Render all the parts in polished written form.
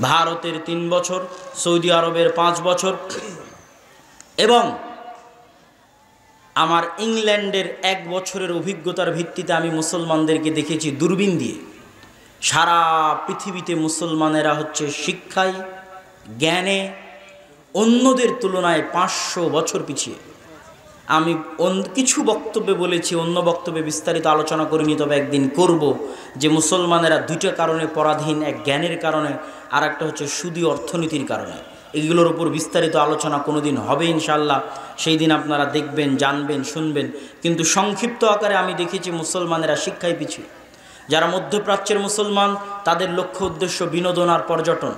ভারতের 3 বছর, সৌদি আরবের 5 বছর এবং আমার ইংল্যান্ডের 1 বছরের অভিজ্ঞতার ভিত্তিতে আমি মুসলমানদেরকে দেখেছি দূরবীন দিয়ে। সারা পৃথিবীতে মুসলমানেরা হচ্ছে শিক্ষায়, জ্ঞানে অন্যদের তুলনায় 500 বছর পিছিয়ে। আমি কিছু বক্তব্যে বলেছি, অন্য বক্তব্যে বিস্তারিত আলোচনা করিনি, তবে একদিন করব যে মুসলমানেরা 2টা কারণে পরাধীন, এক জ্ঞানের কারণে আর একটা হচ্ছে সুদী অর্থনীতির কারণে। এগুলোর উপর বিস্তারিত আলোচনা কোনো দিন হবে ইনশাল্লাহ, সেই দিন আপনারা দেখবেন, জানবেন, শুনবেন। কিন্তু সংক্ষিপ্ত আকারে আমি দেখেছি মুসলমানেরা শিক্ষায় পিছিয়ে। যারা মধ্যপ্রাচ্যের মুসলমান তাদের লক্ষ্য উদ্দেশ্য বিনোদন আর পর্যটন।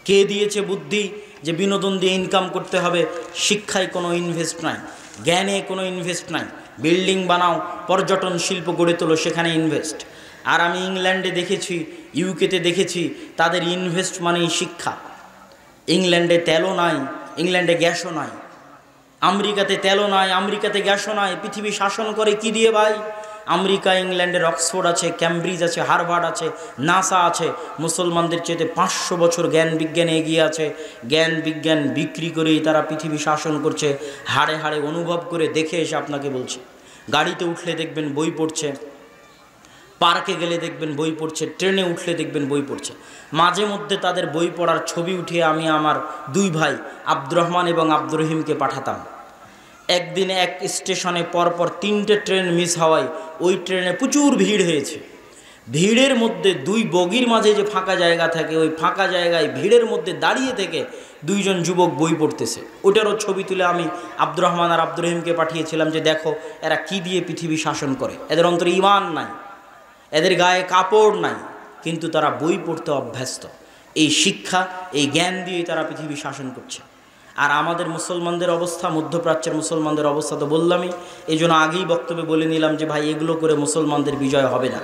কে দিয়েছে বুদ্ধি যে বিনোদন দিয়ে ইনকাম করতে হবে? শিক্ষায় কোনো ইনভেস্ট নাই, জ্ঞানে কোনো ইনভেস্ট নাই। বিল্ডিং বানাও, পর্যটন শিল্প গড়ে তোলো, সেখানে ইনভেস্ট। আর আমি ইংল্যান্ডে দেখেছি, ইউকেতে দেখেছি, তাদের ইনভেস্ট মানেই শিক্ষা। ইংল্যান্ডে তেলও নাই, ইংল্যান্ডে গ্যাসও নাই। আমেরিকাতে তেলও নাই, আমেরিকাতে গ্যাসও নাই। পৃথিবী শাসন করে কি দিয়ে ভাই? আমেরিকা, ইংল্যান্ডের অক্সফোর্ড আছে, ক্যামব্রিজ আছে, হার্ভার্ড আছে, নাসা আছে। মুসলমানদের চেয়ে 500 বছর জ্ঞান বিজ্ঞানে এগিয়ে আছে। জ্ঞান বিজ্ঞান বিক্রি করেই তারা পৃথিবী শাসন করছে। হাড়ে হাড়ে অনুভব করে দেখে এসে আপনাকে বলছে। গাড়িতে উঠলে দেখবেন বই পড়ছে, পার্কে গেলে দেখবেন বই পড়ছে, ট্রেনে উঠলে দেখবেন বই পড়ছে। মাঝে মধ্যে তাদের বই পড়ার ছবি উঠিয়ে আমি আমার 2 ভাই আব্দুর রহমান এবং আব্দুর রহিমকে পাঠাতাম। একদিনে এক স্টেশনে পরপর 3টে ট্রেন মিস হওয়ায় ওই ট্রেনে প্রচুর ভিড় হয়েছে। ভিড়ের মধ্যে 2 বগির মাঝে যে ফাঁকা জায়গা থাকে, ওই ফাঁকা জায়গায় ভিড়ের মধ্যে দাঁড়িয়ে থেকে 2 জন যুবক বই পড়তেছে। ওটারও ছবি তুলে আমি আব্দুর রহমান আর আব্দুর রহিমকে পাঠিয়েছিলাম যে দেখো এরা কি দিয়ে পৃথিবী শাসন করে। এদের অন্তরে ঈমান নাই, এদের গায়ে কাপড় নাই, কিন্তু তারা বই পড়তে অভ্যস্ত। এই শিক্ষা, এই জ্ঞান দিয়ে তারা পৃথিবী শাসন করছে। আর আমাদের মুসলমানদের অবস্থা, মধ্যপ্রাচ্যের মুসলমানদের অবস্থা তো বললামই। এই জন্য আগেই বক্তব্যে বলে নিলাম যে ভাই এগুলো করে মুসলমানদের বিজয় হবে না।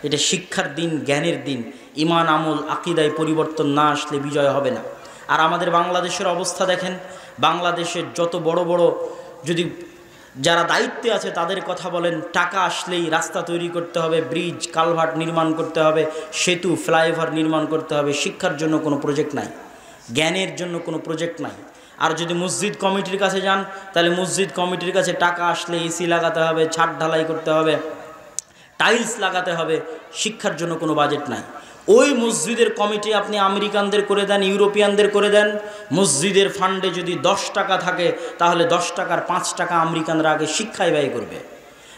এটা শিক্ষার দিন, জ্ঞানের দিন। ঈমান, আমল, আকীদায় পরিবর্তন না আসলে বিজয় হবে না। আর আমাদের বাংলাদেশের অবস্থা দেখেন, বাংলাদেশের যত বড় বড়, যদি যারা দায়িত্বে আছে তাদের কথা বলেন, টাকা আসলেই রাস্তা তৈরি করতে হবে, ব্রিজ কালভার্ট নির্মাণ করতে হবে, সেতু ফ্লাইওভার নির্মাণ করতে হবে। শিক্ষার জন্য কোনো প্রজেক্ট নাই, জ্ঞানের জন্য কোনো প্রজেক্ট নাই। আর যদি মসজিদ কমিটির কাছে যান, তাহলে মসজিদ কমিটির কাছে টাকা আসলে এসি লাগাতে হবে, ছাদ ঢালাই করতে হবে, টাইলস লাগাতে হবে। শিক্ষার জন্য কোনো বাজেট নাই। ওই মসজিদের কমিটি আপনি আমেরিকানদের করে দেন, ইউরোপিয়ানদের করে দেন, মসজিদের ফান্ডে যদি 10 টাকা থাকে তাহলে 10 টাকার 5 টাকা আমেরিকানরা আগে শিক্ষায় ব্যয় করবে।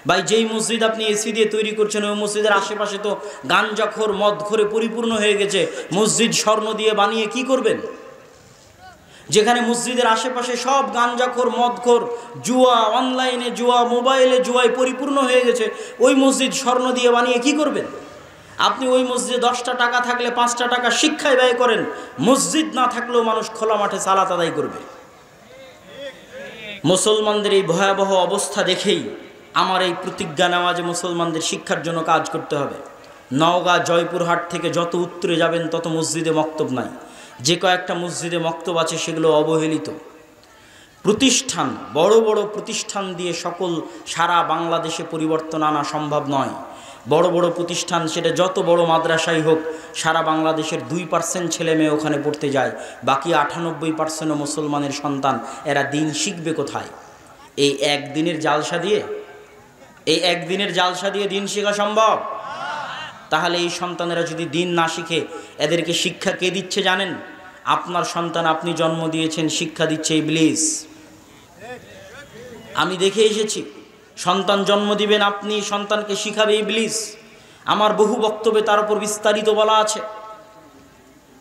ভাই যেই মসজিদ আপনি এসি দিয়ে তৈরি করছেন, ওই মসজিদের আশেপাশে তো গাঞ্জাখোর, মদখোরে পরিপূর্ণ হয়ে গেছে। মসজিদ স্বর্ণ দিয়ে বানিয়ে কি করবেন? যেখানে মসজিদের আশেপাশে সব গাঞ্জাখোর, মদখোর, জুয়া, অনলাইনে জুয়া, মোবাইলে জুয়ায় পরিপূর্ণ হয়ে গেছে, ওই মসজিদ স্বর্ণ দিয়ে বানিয়ে কি করবেন? আপনি ওই মসজিদে 10টা টাকা থাকলে 5টা টাকা শিক্ষায় ব্যয় করেন। মসজিদ না থাকলেও মানুষ খোলা মাঠে সালাত আদায় করবে। মুসলমানদের এই ভয়াবহ অবস্থা দেখেই আমার এই প্রতিজ্ঞা নেওয়া যে মুসলমানদের শিক্ষার জন্য কাজ করতে হবে। নওগাঁ, জয়পুরহাট থেকে যত উত্তরে যাবেন তত মসজিদে মক্তব নাই। যে কয়েকটা মসজিদে মক্তব আছে সেগুলো অবহেলিত প্রতিষ্ঠান। বড় বড় প্রতিষ্ঠান দিয়ে সারা বাংলাদেশে পরিবর্তন আনা সম্ভব নয়। বড় বড় প্রতিষ্ঠান, সেটা যত বড় মাদ্রাসাই হোক, সারা বাংলাদেশের 2% ছেলে মেয়ে ওখানে পড়তে যায়, বাকি 98% মুসলমানের সন্তান। এরা দিন শিখবে কোথায়? এই একদিনের জালসা দিয়ে দিন শেখা সম্ভব? তাহলে এই সন্তানেরা যদি দিন না শিখে, এদেরকে শিক্ষা কে দিচ্ছে জানেন? আপনার সন্তান আপনি জন্ম দিয়েছেন, শিক্ষা দিচ্ছে ইবলিস। আমি দেখে এসেছি, সন্তান জন্ম দিবেন আপনি, সন্তানকে শিখাবে ইবলিস। আমার বহু বক্তব্যে তার উপর বিস্তারিত বলা আছে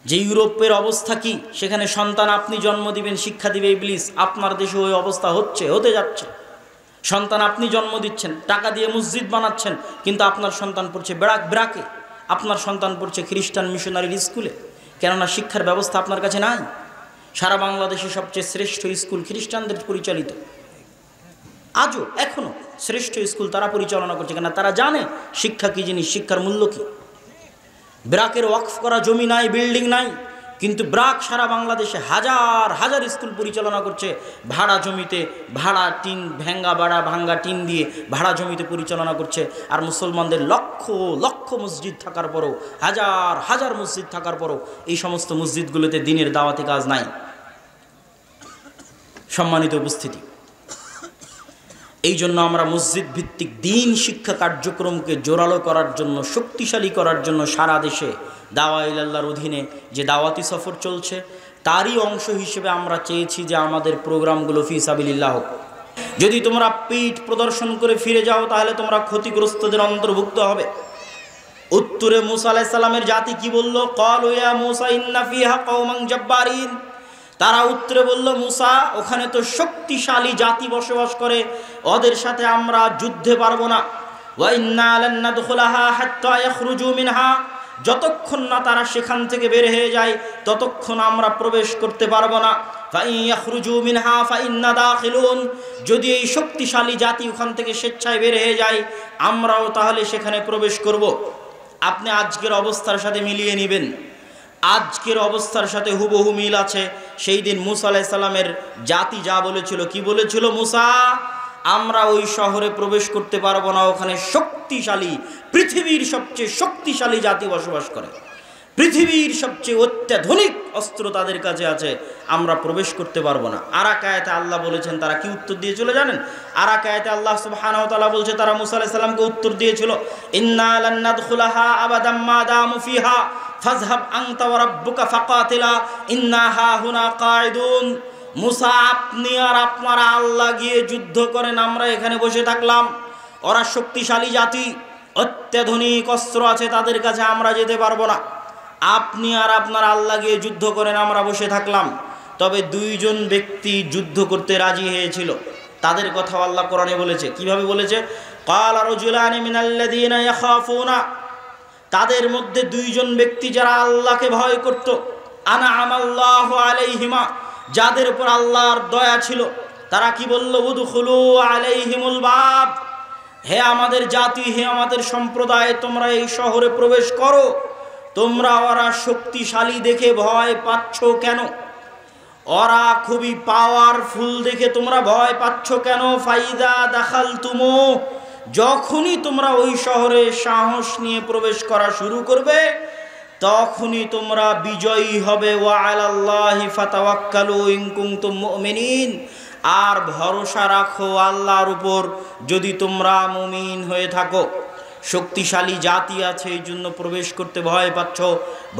যে ইউরোপের অবস্থা কি, সেখানে সন্তান আপনি জন্ম দিবেন, শিক্ষা দিবে ইবলিস। আপনার দেশে ওই অবস্থা হতে যাচ্ছে। সন্তান আপনি জন্ম দিচ্ছেন, টাকা দিয়ে মসজিদ বানাচ্ছেন, কিন্তু আপনার সন্তান পড়ছে ব্রাকে, আপনার সন্তান পড়ছে খ্রিস্টান মিশনারির স্কুলে। কেননা শিক্ষার ব্যবস্থা আপনার কাছে নাই। সারা বাংলাদেশে সবচেয়ে শ্রেষ্ঠ স্কুল খ্রিস্টানদের পরিচালিত। আজও এখনো শ্রেষ্ঠ স্কুল তারা পরিচালনা করছে, কেন? তারা জানে শিক্ষা কী জিনিস, শিক্ষার মূল্য কী। ব্রাকের ওয়াকফ করা জমি নাই, বিল্ডিং নাই, কিন্তু ব্রাক সারা বাংলাদেশে হাজার হাজার স্কুল পরিচালনা করছে ভাড়া জমিতে, ভাড়া টিন ভাঙ্গা টিন দিয়ে ভাড়া জমিতে পরিচালনা করছে। আর মুসলমানদের লক্ষ লক্ষ মসজিদ থাকার পরও, হাজার হাজার মসজিদ থাকার পরও এই সমস্ত মসজিদগুলোতে দিনের দাওয়াতি কাজ নাই। সম্মানিত উপস্থিতি, এই জন্য আমরা মসজিদ ভিত্তিক দিন শিক্ষা কার্যক্রমকে জোরালো করার জন্য, শক্তিশালী করার জন্য সারা দেশে দাওয়া ইলাল্লাহর অধীনে যে দাওয়াতি সফর চলছে তারই অংশ হিসেবে আমরা চেয়েছি যে আমাদের প্রোগ্রামগুলো ফি সাবিলিল্লাহ হোক। যদি তোমরা পিঠ প্রদর্শন করে ফিরে যাও তাহলে তোমরা ক্ষতিগ্রস্তদের অন্তর্ভুক্ত হবে। উত্তরে মূসা আলাইহিস সালামের জাতি কি বলল? ক্বালু ইয়া মূসা ইন্না ফিহা কওমান জাব্বারিন। তারা উত্তরে বলল, মূসা, ওখানে তো শক্তিশালী জাতি বসবাস করে, ওদের সাথে আমরা যুদ্ধে পারবো না। ওয়া ইন্না লান নাদখুলাহা হাত্তা ইয়াখরুজু মিনহা, যতক্ষণ না তারা সেখান থেকে বের হয়ে যায় ততক্ষণ আমরা প্রবেশ করতে পারবো না। ফাইন ইয়াখরুজু মিনহা ফাইন্না দাখিলুন, যদি এই শক্তিশালী জাতি ওখান থেকে স্বেচ্ছায় বের হয়ে যায় আমরাও তাহলে সেখানে প্রবেশ করব। আপনি আজকের অবস্থার সাথে মিলিয়ে নেবেন, আজকের অবস্থার সাথে হুবহু মিল আছে। সেই দিন মূসা আলাইহিস সালামের জাতি যা বলেছিল, কি বলেছিল? মূসা, আমরা ওই শহরে প্রবেশ করতে পারবো না, ওখানে শক্তিশালী, পৃথিবীর সবচেয়ে শক্তিশালী জাতি বসবাস করে, পৃথিবীর সবচেয়ে অত্যাধুনিক অস্ত্র তাদের কাছে আছে, আমরা প্রবেশ করতে পারবো না। আর এক আয়াতে আল্লাহ বলেছেন, তারা কি উত্তর দিয়েছিল জানেন? আর এক আয়াতে আল্লাহ সুবহানাহু ওয়া তাআলা বলছে, তারা মূসা আলাইহিস সালামকে উত্তর দিয়েছিল, ইন্না লান নাদখুলাহা আবাদাম মা দামু ফিহা ফাযহাব আনতা ওয়া রাব্বুকা ফাকাতিলা ইন্না হাহুনা কাঈদুন। মূসা, আপনি আর আপনারা আল্লাহ গিয়ে যুদ্ধ করেন, আমরা এখানে বসে থাকলাম। ওরা শক্তিশালী জাতি, অত্যাধুনিক অস্ত্র আছে তাদের কাছে, আমরা যেতে পারবো না। আপনি আর আপনার আল্লাহ গিয়ে যুদ্ধ করেন, আমরা বসে থাকলাম। তবে দুইজন ব্যক্তি যুদ্ধ করতে রাজি হয়েছিল, তাদের কথা আল্লাহ কোরআনে বলেছে। কিভাবে বলেছে? ক্বালা রাজুলানি মিনাল্লাযীনা ইয়াখাফুনা, তাদের মধ্যে দুইজন ব্যক্তি যারা আল্লাহকে ভয় করত, আনআমাল্লাহু আলাইহিমা, যাদের উপর আল্লাহর দয়া ছিল, তারা কি বলল? উদখুলু আলাইহিমুল বাব, হে আমাদের জাতি, হে আমাদের সম্প্রদায়, তোমরা এই শহরে প্রবেশ করো। তোমরা ওরা শক্তিশালী দেখে ভয় পাচ্ছ কেন? ওরা খুবই পাওয়ারফুল দেখে তোমরা ভয় পাচ্ছ কেন? ফাইদা দাখালতুমু, যখনই তোমরা ওই শহরে সাহস নিয়ে প্রবেশ করা শুরু করবে তখনই তোমরা বিজয়ী হবে। ওয়া আলাল্লাহি ফাতাওয়াক্কালু ইন কুনতুম মুমিনিন, আর ভরসা রাখো আল্লাহর উপর যদি তোমরা মুমিন হয়ে থাকো। শক্তিশালী জাতি আছে এই জন্য প্রবেশ করতে ভয় পাচ্ছ,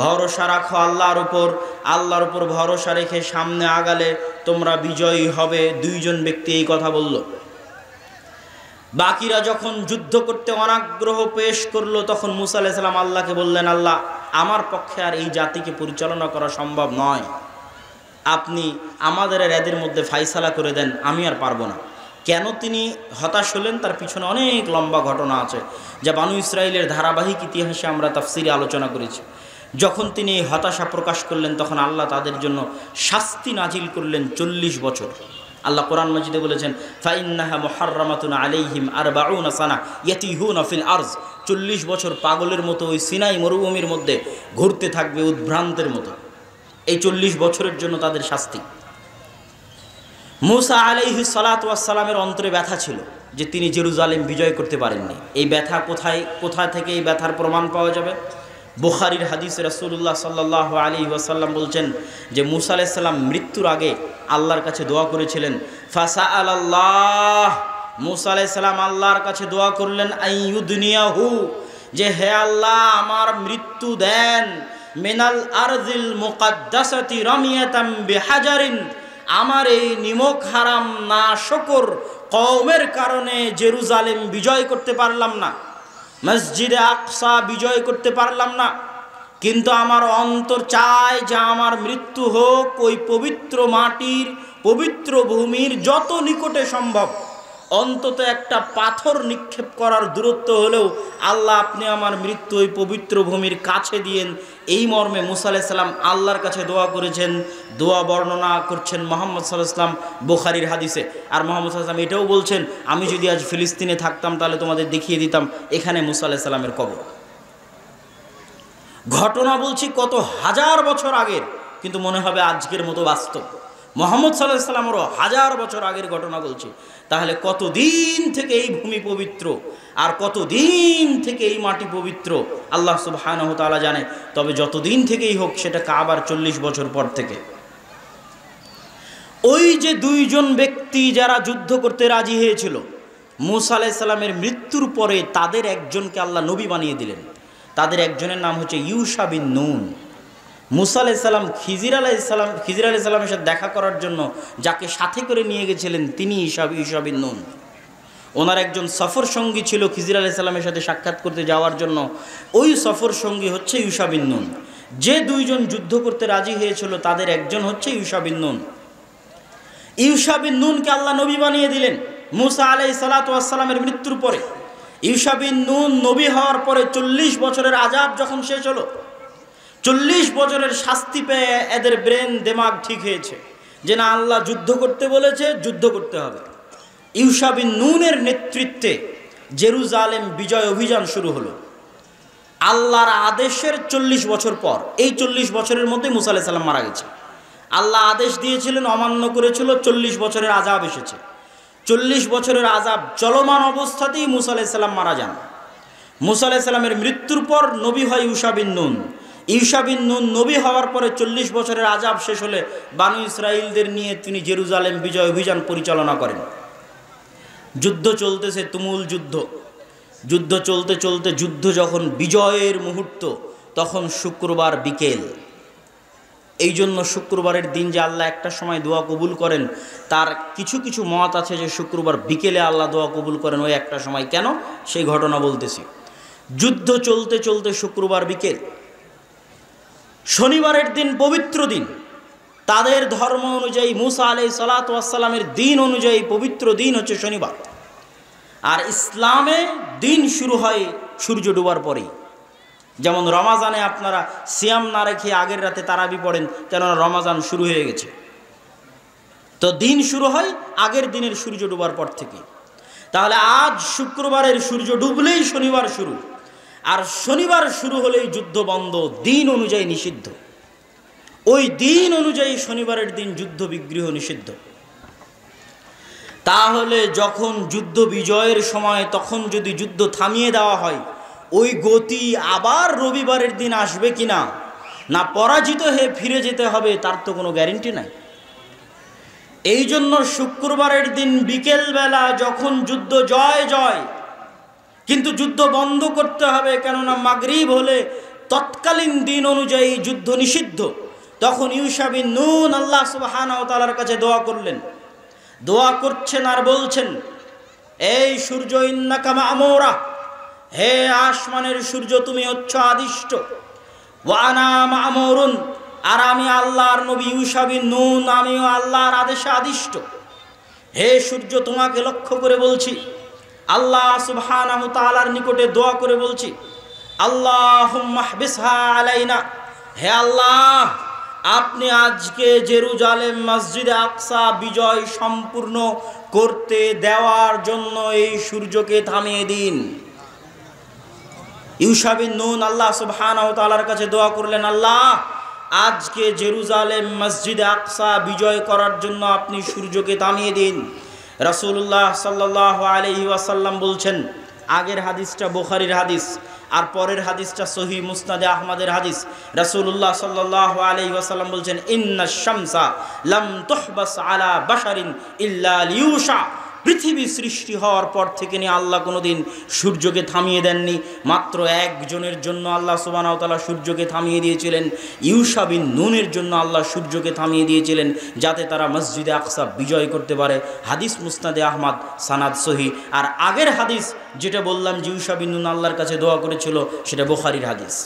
ভরসা রাখো আল্লাহর উপর, আল্লাহর উপর ভরসা রেখে সামনে আগালে তোমরা বিজয়ী হবে। দুইজন ব্যক্তি এই কথা বলল। বাকিরা যখন যুদ্ধ করতে অনাগ্রহ পেশ করলো তখন মূসা আলাইহিস সালাম আল্লাহকে বললেন, আল্লাহ, আমার পক্ষে আর এই জাতিকে পরিচালনা করা সম্ভব নয়, আপনি আমাদের আর এদের মধ্যে ফাইসালা করে দেন, আমি আর পারবো না। কেন তিনি হতাশ হলেন তার পিছনে অনেক লম্বা ঘটনা আছে, যা বানু ইসরাইলের ধারাবাহিক ইতিহাসে আমরা তাফসিরে আলোচনা করেছি। যখন তিনি এই হতাশা প্রকাশ করলেন তখন আল্লাহ তাদের জন্য শাস্তি নাজিল করলেন 40 বছর। আল্লাহ কোরআন মাজিদে বলেছেন, ফাইন্নাহা মুহাররামাতুন আলাইহিম 40 সানা ইয়াতিহুনা ফিল আরজ, 40 বছর পাগলের মতো ওই সিনাই মরুভূমির মধ্যে ঘুরতে থাকবে উদ্ভ্রান্তের মতো। এই 40 বছরের জন্য তাদের শাস্তি। মূসা আলাইহিস সালাতু ওয়াস সালামের অন্তরে ব্যথা ছিল যে তিনি জেরুজালেম বিজয় করতে পারেননি। এই ব্যথা কোথায় থেকে এই ব্যথার প্রমাণ পাওয়া যাবে? বুখারীর হাদিসে রাসূলুল্লাহ সাল্লাল্লাহু আলাইহি ওয়াসাল্লাম বলছেন যে মূসা আলাইহিস সালাম মৃত্যুর আগে আল্লাহর কাছে দোয়া করেছিলেন। ফাসাআলাল্লাহ, মূসা আলাইহিস সালাম আল্লাহর কাছে দোয়া করলেন, আইয়ুদনিয়াহু, যে হে আল্লাহ আমার মৃত্যু দেন, মিনাল আরজিল মুকাদ্দাসাতি রামিয়াতাম বিহাজারিন, আমার এই নিমক হারাম না শকর কওমের কারণে জেরুজালেম বিজয় করতে পারলাম না, মসজিদে আকসা বিজয় করতে পারলাম না, কিন্তু আমার অন্তর চায় যে আমার মৃত্যু হোক ওই পবিত্র মাটির, পবিত্র ভূমির যত নিকটে সম্ভব, অন্তত একটা পাথর নিক্ষেপ করার দূরত্ব হলেও আল্লাহ আপনি আমার মৃত্যু ওই পবিত্র ভূমির কাছে দিয়েন। এই মর্মে মূসা আলাইহিস সালাম আল্লাহর কাছে দোয়া করেছেন। দোয়া বর্ণনা করছেন মুহাম্মদ সাল্লাল্লাহু আলাইহি ওয়াসাল্লাম বুখারীর হাদিসে। আর মুহাম্মদ সাল্লাল্লাহু আলাইহি ওয়াসাল্লাম এটাও বলছেন, আমি যদি আজ ফিলিস্তিনে থাকতাম তাহলে তোমাদের দেখিয়ে দিতাম এখানে মূসা আলাইহিস সালামের কবর। ঘটনা বলছি কত হাজার বছর আগের, কিন্তু মনে হবে আজকের মতো বাস্তব। মুহাম্মদ সাল্লাল্লাহু আলাইহি ওয়াসাল্লামেরও হাজার বছর আগের ঘটনা বলছি। তাহলে কতদিন থেকে এই ভূমি পবিত্র আর কতদিন থেকে এই মাটি পবিত্র আল্লাহ সুবহানাহু ওয়া তাআলা জানে। তবে যতদিন থেকেই হোক, সেটা কাবার 40 বছর পর থেকে। ওই যে দুইজন ব্যক্তি যারা যুদ্ধ করতে রাজি হয়েছিল, মূসা আলাইহিস সালামের মৃত্যুর পরে তাদের একজনকে আল্লাহ নবী বানিয়ে দিলেন। তাদের একজনের নাম হচ্ছে ইউশা বিন নুন। মূসা আলাইহিস সালাম খিজির আলাইহিস সালামের সাথে দেখা করার জন্য যাকে সাথে করে নিয়ে গেছিলেন তিনি ইউশা বিন নুন। ওনার একজন সফর সঙ্গী ছিল খিজির আলাইহিস সালামের সাথে সাক্ষাৎ করতে যাওয়ার জন্য, ওই সফর সঙ্গী হচ্ছে ইউশা বিন নুন। যে দুইজন যুদ্ধ করতে রাজি হয়েছিল তাদের একজন হচ্ছে ইউশা বিন নুন। ইউশা বিন নুনকে আল্লাহ নবী বানিয়ে দিলেন মূসা আলাইহিস সালাতু ওয়াস সালামের মৃত্যুর পরে। ইউশা বিন নুন নবী হওয়ার পরে 40 বছরের আযাব যখন শেষ হলো, 40 বছরের শাস্তি পেয়ে এদের ব্রেন দিমাগ ঠিক হয়েছে যে না, আল্লাহ যুদ্ধ করতে বলেছে, যুদ্ধ করতে হবে। ইউশা বিন নুনের নেতৃত্বে জেরুজালেম বিজয় অভিযান শুরু হলো আল্লাহর আদেশের 40 বছর পর। এই 40 বছরের মধ্যে মূসা আলাইহিস সালাম মারা গেছে। আল্লাহ আদেশ দিয়েছিলেন, অমান্য করেছিল, 40 বছরের আযাব এসেছে। 40 বছরের আযাব চলমান অবস্থাতেই মূসা আলাইহিস সালাম মারা যান। মূসা আলাইহিস সালামের মৃত্যুর পর নবী হয় ইউশা বিন নুন। ইউশা বিন নুন নবী হওয়ার পরে 40 বছরের আযাব শেষ হলে বানু ইসরাইলদের নিয়ে তিনি জেরুজালেম বিজয় অভিযান পরিচালনা করেন। যুদ্ধ চলতেছে, তুমুল যুদ্ধ। যুদ্ধ চলতে চলতে যুদ্ধ যখন বিজয়ের মুহূর্ত, তখন শুক্রবার বিকেল। এই জন্য শুক্রবারের দিন যে আল্লাহ একটা সময় দোয়া কবুল করেন, তার কিছু কিছু মত আছে যে শুক্রবার বিকেলে আল্লাহ দোয়া কবুল করেন ওই একটা সময়। কেন, সেই ঘটনা বলতেছি। যুদ্ধ চলতে চলতে শুক্রবার বিকেল, শনিবারের দিন পবিত্র দিন। তাদের ধর্ম অনুযায়ী, মূসা আলাইহিস সালাতু ওয়াস সালামের দিন অনুযায়ী পবিত্র দিন হচ্ছে শনিবার। আর ইসলামে দিন শুরু হয় সূর্য ডোবার পরেই। যেমন রমাজানে আপনারা সিয়াম না রেখে আগের রাতে তারাবি পড়েন, কেননা রমাজান শুরু হয়ে গেছে। তো দিন শুরু হয় আগের দিনের সূর্য ডোবার পর থেকে। তাহলে আজ শুক্রবারের সূর্য ডুবলেই শনিবার শুরু, আর শনিবার শুরু হলেই যুদ্ধ বন্ধ, দিন অনুযায়ী নিষিদ্ধ। ওই দিন অনুযায়ী শনিবারের দিন যুদ্ধ বিগ্রহ নিষিদ্ধ। তাহলে যখন যুদ্ধ বিজয়ের সময়, তখন যদি যুদ্ধ থামিয়ে দেওয়া হয়, ওই গতি আবার রবিবারের দিন আসবে কিনা, না পরাজিত হয়ে ফিরে যেতে হবে, তার তো কোনো গ্যারেন্টি নাই। এই জন্য শুক্রবারের দিন বিকেলবেলা যখন যুদ্ধ জয় জয়, কিন্তু যুদ্ধ বন্ধ করতে হবে, কেননা মাগরিব হলে তৎকালীন দিন অনুযায়ী যুদ্ধ নিষিদ্ধ। তখন ইউশা বিন নুন আল্লাহ সুবহানাহু ওয়া তাআলার কাছে দোয়া করলেন। দোয়া করছেন আর বলছেন, এই সূর্য ইন্নাকা মা'মুরা, হে আসমানের সূর্য তুমি হচ্ছ আদিষ্ট, ওয়া আনা মা'মুরুন, আর আমি আল্লাহর নবী ইউশা বিন নুন, আমিও আল্লাহর আদেশে আদিষ্ট। হে সূর্য, তোমাকে লক্ষ্য করে বলছি, আল্লাহ সুবহানাহু ওয়া তাআলার নিকটে দোয়া করে বলছি, আল্লাহুম্মা হবিসহা আলাইনা, হে আল্লাহ আপনি আজকে জেরুজালেম মসজিদে আকসা বিজয় সম্পূর্ণ করতে দেওয়ার জন্য এই সূর্যকে থামিয়ে দিন। ইউশা বিন নুন আল্লাহ সুবহানাহু ওয়া তাআলার কাছে দোয়া করলেন, আল্লাহ আজকে জেরুজালেম মসজিদে আকসা বিজয় করার জন্য আপনি সূর্যকে থামিয়ে দিন। রাসূলুল্লাহ সাল্লাল্লাহু আলাইহি ওয়াসাল্লাম বলছেন, আগের হাদিসটা বুখারীর হাদিস আর পরের হাদিসটা সহিহ মুসনাদে আহমদের হাদিস। রাসূলুল্লাহ সাল্লাল্লাহু আলাইহি ওয়াসাল্লাম বলছেন, ইন্নাশ শামসা লাম তুহবাস আলা বাশারিন ইল্লা লিউশা, পৃথিবী সৃষ্টি হওয়ার পর থেকে নিয়ে আল্লাহ কোনোদিন সূর্যকে থামিয়ে দেননি। মাত্র একজনের জন্য আল্লাহ সুবহানাহু ওয়া তাআলা সূর্যকে থামিয়ে দিয়েছিলেন, ইউশা বিন নুনের জন্য আল্লাহ সূর্যকে থামিয়ে দিয়েছিলেন, যাতে তারা মসজিদে আকসা বিজয় করতে পারে। হাদিস মুসনাদে আহমদ, সানাদ সহিহ। আর আগের হাদিস যেটা বললাম যে ইউশা বিন নুন আল্লাহর কাছে দোয়া করেছিল, সেটা বুখারীর হাদিস।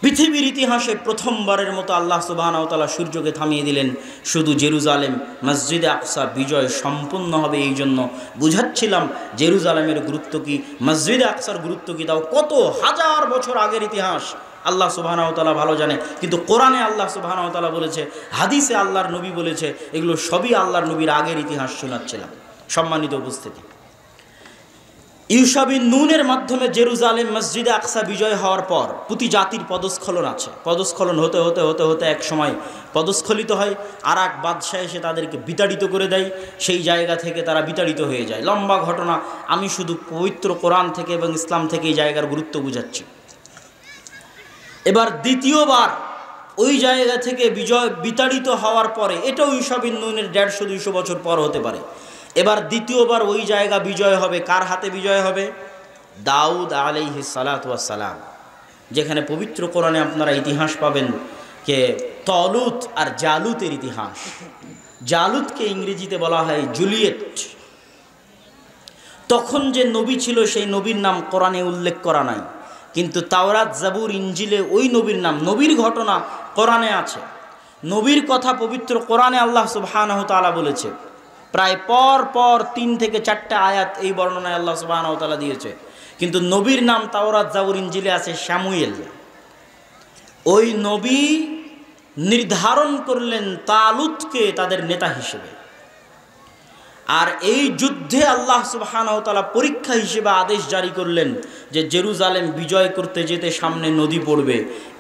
পৃথিবীর ইতিহাসে প্রথমবারের মতো আল্লাহ সুবহানাহু ওয়া তাআলা সূর্যকে থামিয়ে দিলেন। শুধু জেরুজালেম মসজিদে আকসা বিজয় সম্পূর্ণ হবে। এই জন্য বুঝাচ্ছিলাম জেরুজালেমের গুরুত্ব কি, মসজিদে আকসার গুরুত্ব কি, তাও কত হাজার বছর আগের ইতিহাস আল্লাহ সুবহানাহু ওয়া তাআলা ভালো জানে। কিন্তু কোরআনে আল্লাহ সুবহানাহু ওয়া তাআলা বলেছে, হাদিসে আল্লাহর নবী বলেছে, এগুলো সবই আল্লাহর নবীর আগের ইতিহাস শোনাচ্ছিলাম। সম্মানিত উপস্থিতি, ইউশা বিন নুনের মাধ্যমে জেরুজালেম মসজিদে আকসা বিজয় হওয়ার পর প্রতি জাতির পদস্খলন আছে। পদস্খলন হতে হতে হতে হতে এক সময় পদস্খলিত হয়, আর এক বাদশাহ এসে তাদেরকে বিতাড়িত করে দেয়। সেই জায়গা থেকে তারা বিতাড়িত হয়ে যায়। লম্বা ঘটনা, আমি শুধু পবিত্র কোরআন থেকে এবং ইসলাম থেকে এই জায়গার গুরুত্ব বুঝাচ্ছি। এবার দ্বিতীয়বার ওই জায়গা থেকে বিতাড়িত হওয়ার পরে, এটাও ইউশা বিন নুনের 150-200 বছর পর হতে পারে। এবার দ্বিতীয়বার ওই জায়গা বিজয় হবে। কার হাতে বিজয় হবে? দাউদ আলাইহিস সালাতু ওয়াস সালাম। যেখানে পবিত্র কোরআনে আপনারা ইতিহাস পাবেন যে তলুত আর জালুতের ইতিহাস। জালুতকে ইংরেজিতে বলা হয় জুলিয়েট। তখন যে নবী ছিল সেই নবীর নাম কোরআনে উল্লেখ করা নাই, কিন্তু তাওরাত, জাবুর, ইনজিলে ওই নবীর নাম, নবীর ঘটনা কোরআনে আছে। নবীর কথা পবিত্র কোরআনে আল্লাহ সুবহানাহু ওয়া তাআলা বলেছে। প্রায় পর 3 থেকে 4টা আয়াত এই বর্ণনায় আল্লাহ সুবহানাহু ওয়া তাআলা দিয়েছে। কিন্তু নবীর নাম তাওরাত, জাবুর, ইনজিলে আছে শামুয়েল। ওই নবী নির্ধারণ করলেন তালুতকে তাদের নেতা হিসেবে। আর এই যুদ্ধে আল্লাহ সুবহানাহু ওয়া তাআলা পরীক্ষা হিসেবে আদেশ জারি করলেন যে জেরুজালেম বিজয় করতে যেতে সামনে নদী পড়বে,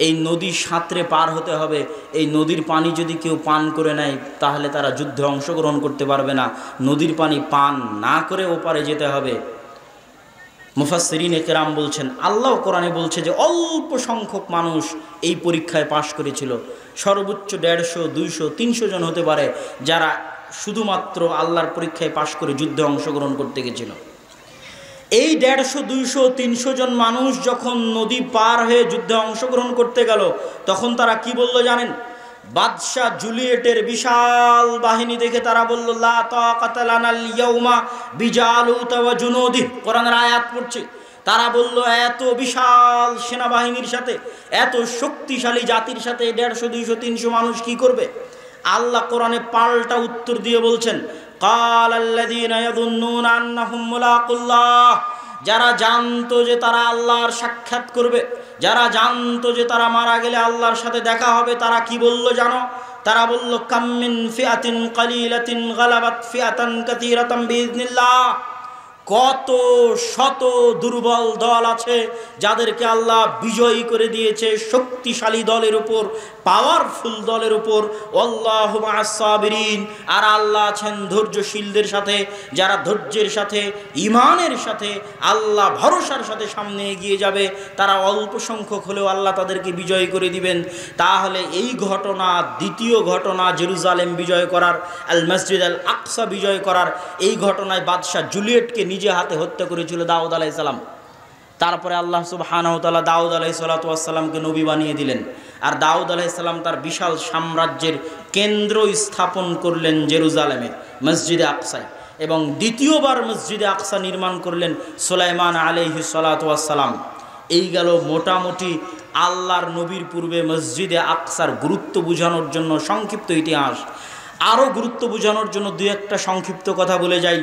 এই নদী সাঁতরে পার হতে হবে। এই নদীর পানি যদি কেউ পান করে নেয় তাহলে তারা যুদ্ধে অংশগ্রহণ করতে পারবে না। নদীর পানি পান না করে ওপারে যেতে হবে। মুফাসসিরিন কেরাম বলছেন, আল্লাহ কোরআনে বলছে যে অল্প সংখ্যক মানুষ এই পরীক্ষায় পাশ করেছিল। সর্বোচ্চ 150, 200, 300 জন হতে পারে যারা শুধুমাত্র আল্লাহর পরীক্ষায় পাশ করে যুদ্ধে অংশগ্রহণ করতে গেছিল। এই 150, 200, 300 জন মানুষ যখন নদী পার হয়ে যুদ্ধে অংশগ্রহণ করতে গেল, তখন তারা কি বলল জানেন? বাদশাহ জুলিয়েটের বিশাল বাহিনী দেখে তারা বলল, লা তাকাতা লানাল ইয়াউমা বিজালুত ওয়া জুনুদি। কোরআনের আয়াত পড়ছে। তারা বলল, এত বিশাল সেনাবাহিনীর সাথে, এত শক্তিশালী জাতির সাথে 150, 200, 300 মানুষ কি করবে? আল্লাহ কোরআনে পাল্টা উত্তর দিয়ে বলছেন, কালাল্লাযীনা ইয়াযুন্নুনা আন্নাহুম মুলাকুল্লাহ। যারা জানতো যে তারা আল্লাহর সাক্ষাৎ করবে, যারা জানতো যে তারা মারা গেলে আল্লাহর সাথে দেখা হবে, তারা কি বলল জানো? তারা বলল, কাম মিন ফিআতিন কালিলাতিন গালাবাত ফিআতান কাসীরাতাম বিইذনিল্লাহ। কত শত দুর্বল দল আছে যাদেরকে আল্লাহ বিজয়ী করে দিয়েছে শক্তিশালী দলের উপর, পাওয়ারফুল দলের উপর। আল্লাহু মা'আস সাবিরিন। আর আল্লাহ আছেন ধৈর্যশীলদের সাথে, যারা ধৈর্যের সাথে, ঈমানের সাথে, আল্লাহ ভরসার সাথে সামনে এগিয়ে যাবে। তারা অল্প সংখ্যক হলেও আল্লাহ তাদেরকে বিজয়ী করে দিবেন। তাহলে এই ঘটনা, দ্বিতীয় ঘটনা জেরুজালেম বিজয় করার, আল মসজিদ আল আকসা বিজয় করার, এই ঘটনায় বাদশাহ জুলিয়েটকে নিজে হাতে হত্যা করেছিল দাউদ আলাইহিস সালাম। তারপরে আল্লাহ সুবহানাহু ওয়া তাআলা দাউদ আলাইহিস সালাতু ওয়াস সালামকে নবী বানিয়ে দিলেন। আর দাউদ আলাইহিস সালাম তার বিশাল সাম্রাজ্যের কেন্দ্র স্থাপন করলেন জেরুজালেমে, মসজিদে আকসায়। এবং দ্বিতীয়বার মসজিদে আকসা নির্মাণ করলেন সুলাইমান আলাইহিস সালাতু ওয়াস সালাম। এই গেল মোটামুটি আল্লাহর নবীর পূর্বে মসজিদে আকসার গুরুত্ব বোঝানোর জন্য সংক্ষিপ্ত ইতিহাস। আরও গুরুত্ব বোঝানোর জন্য 2-1টা সংক্ষিপ্ত কথা বলে যাই।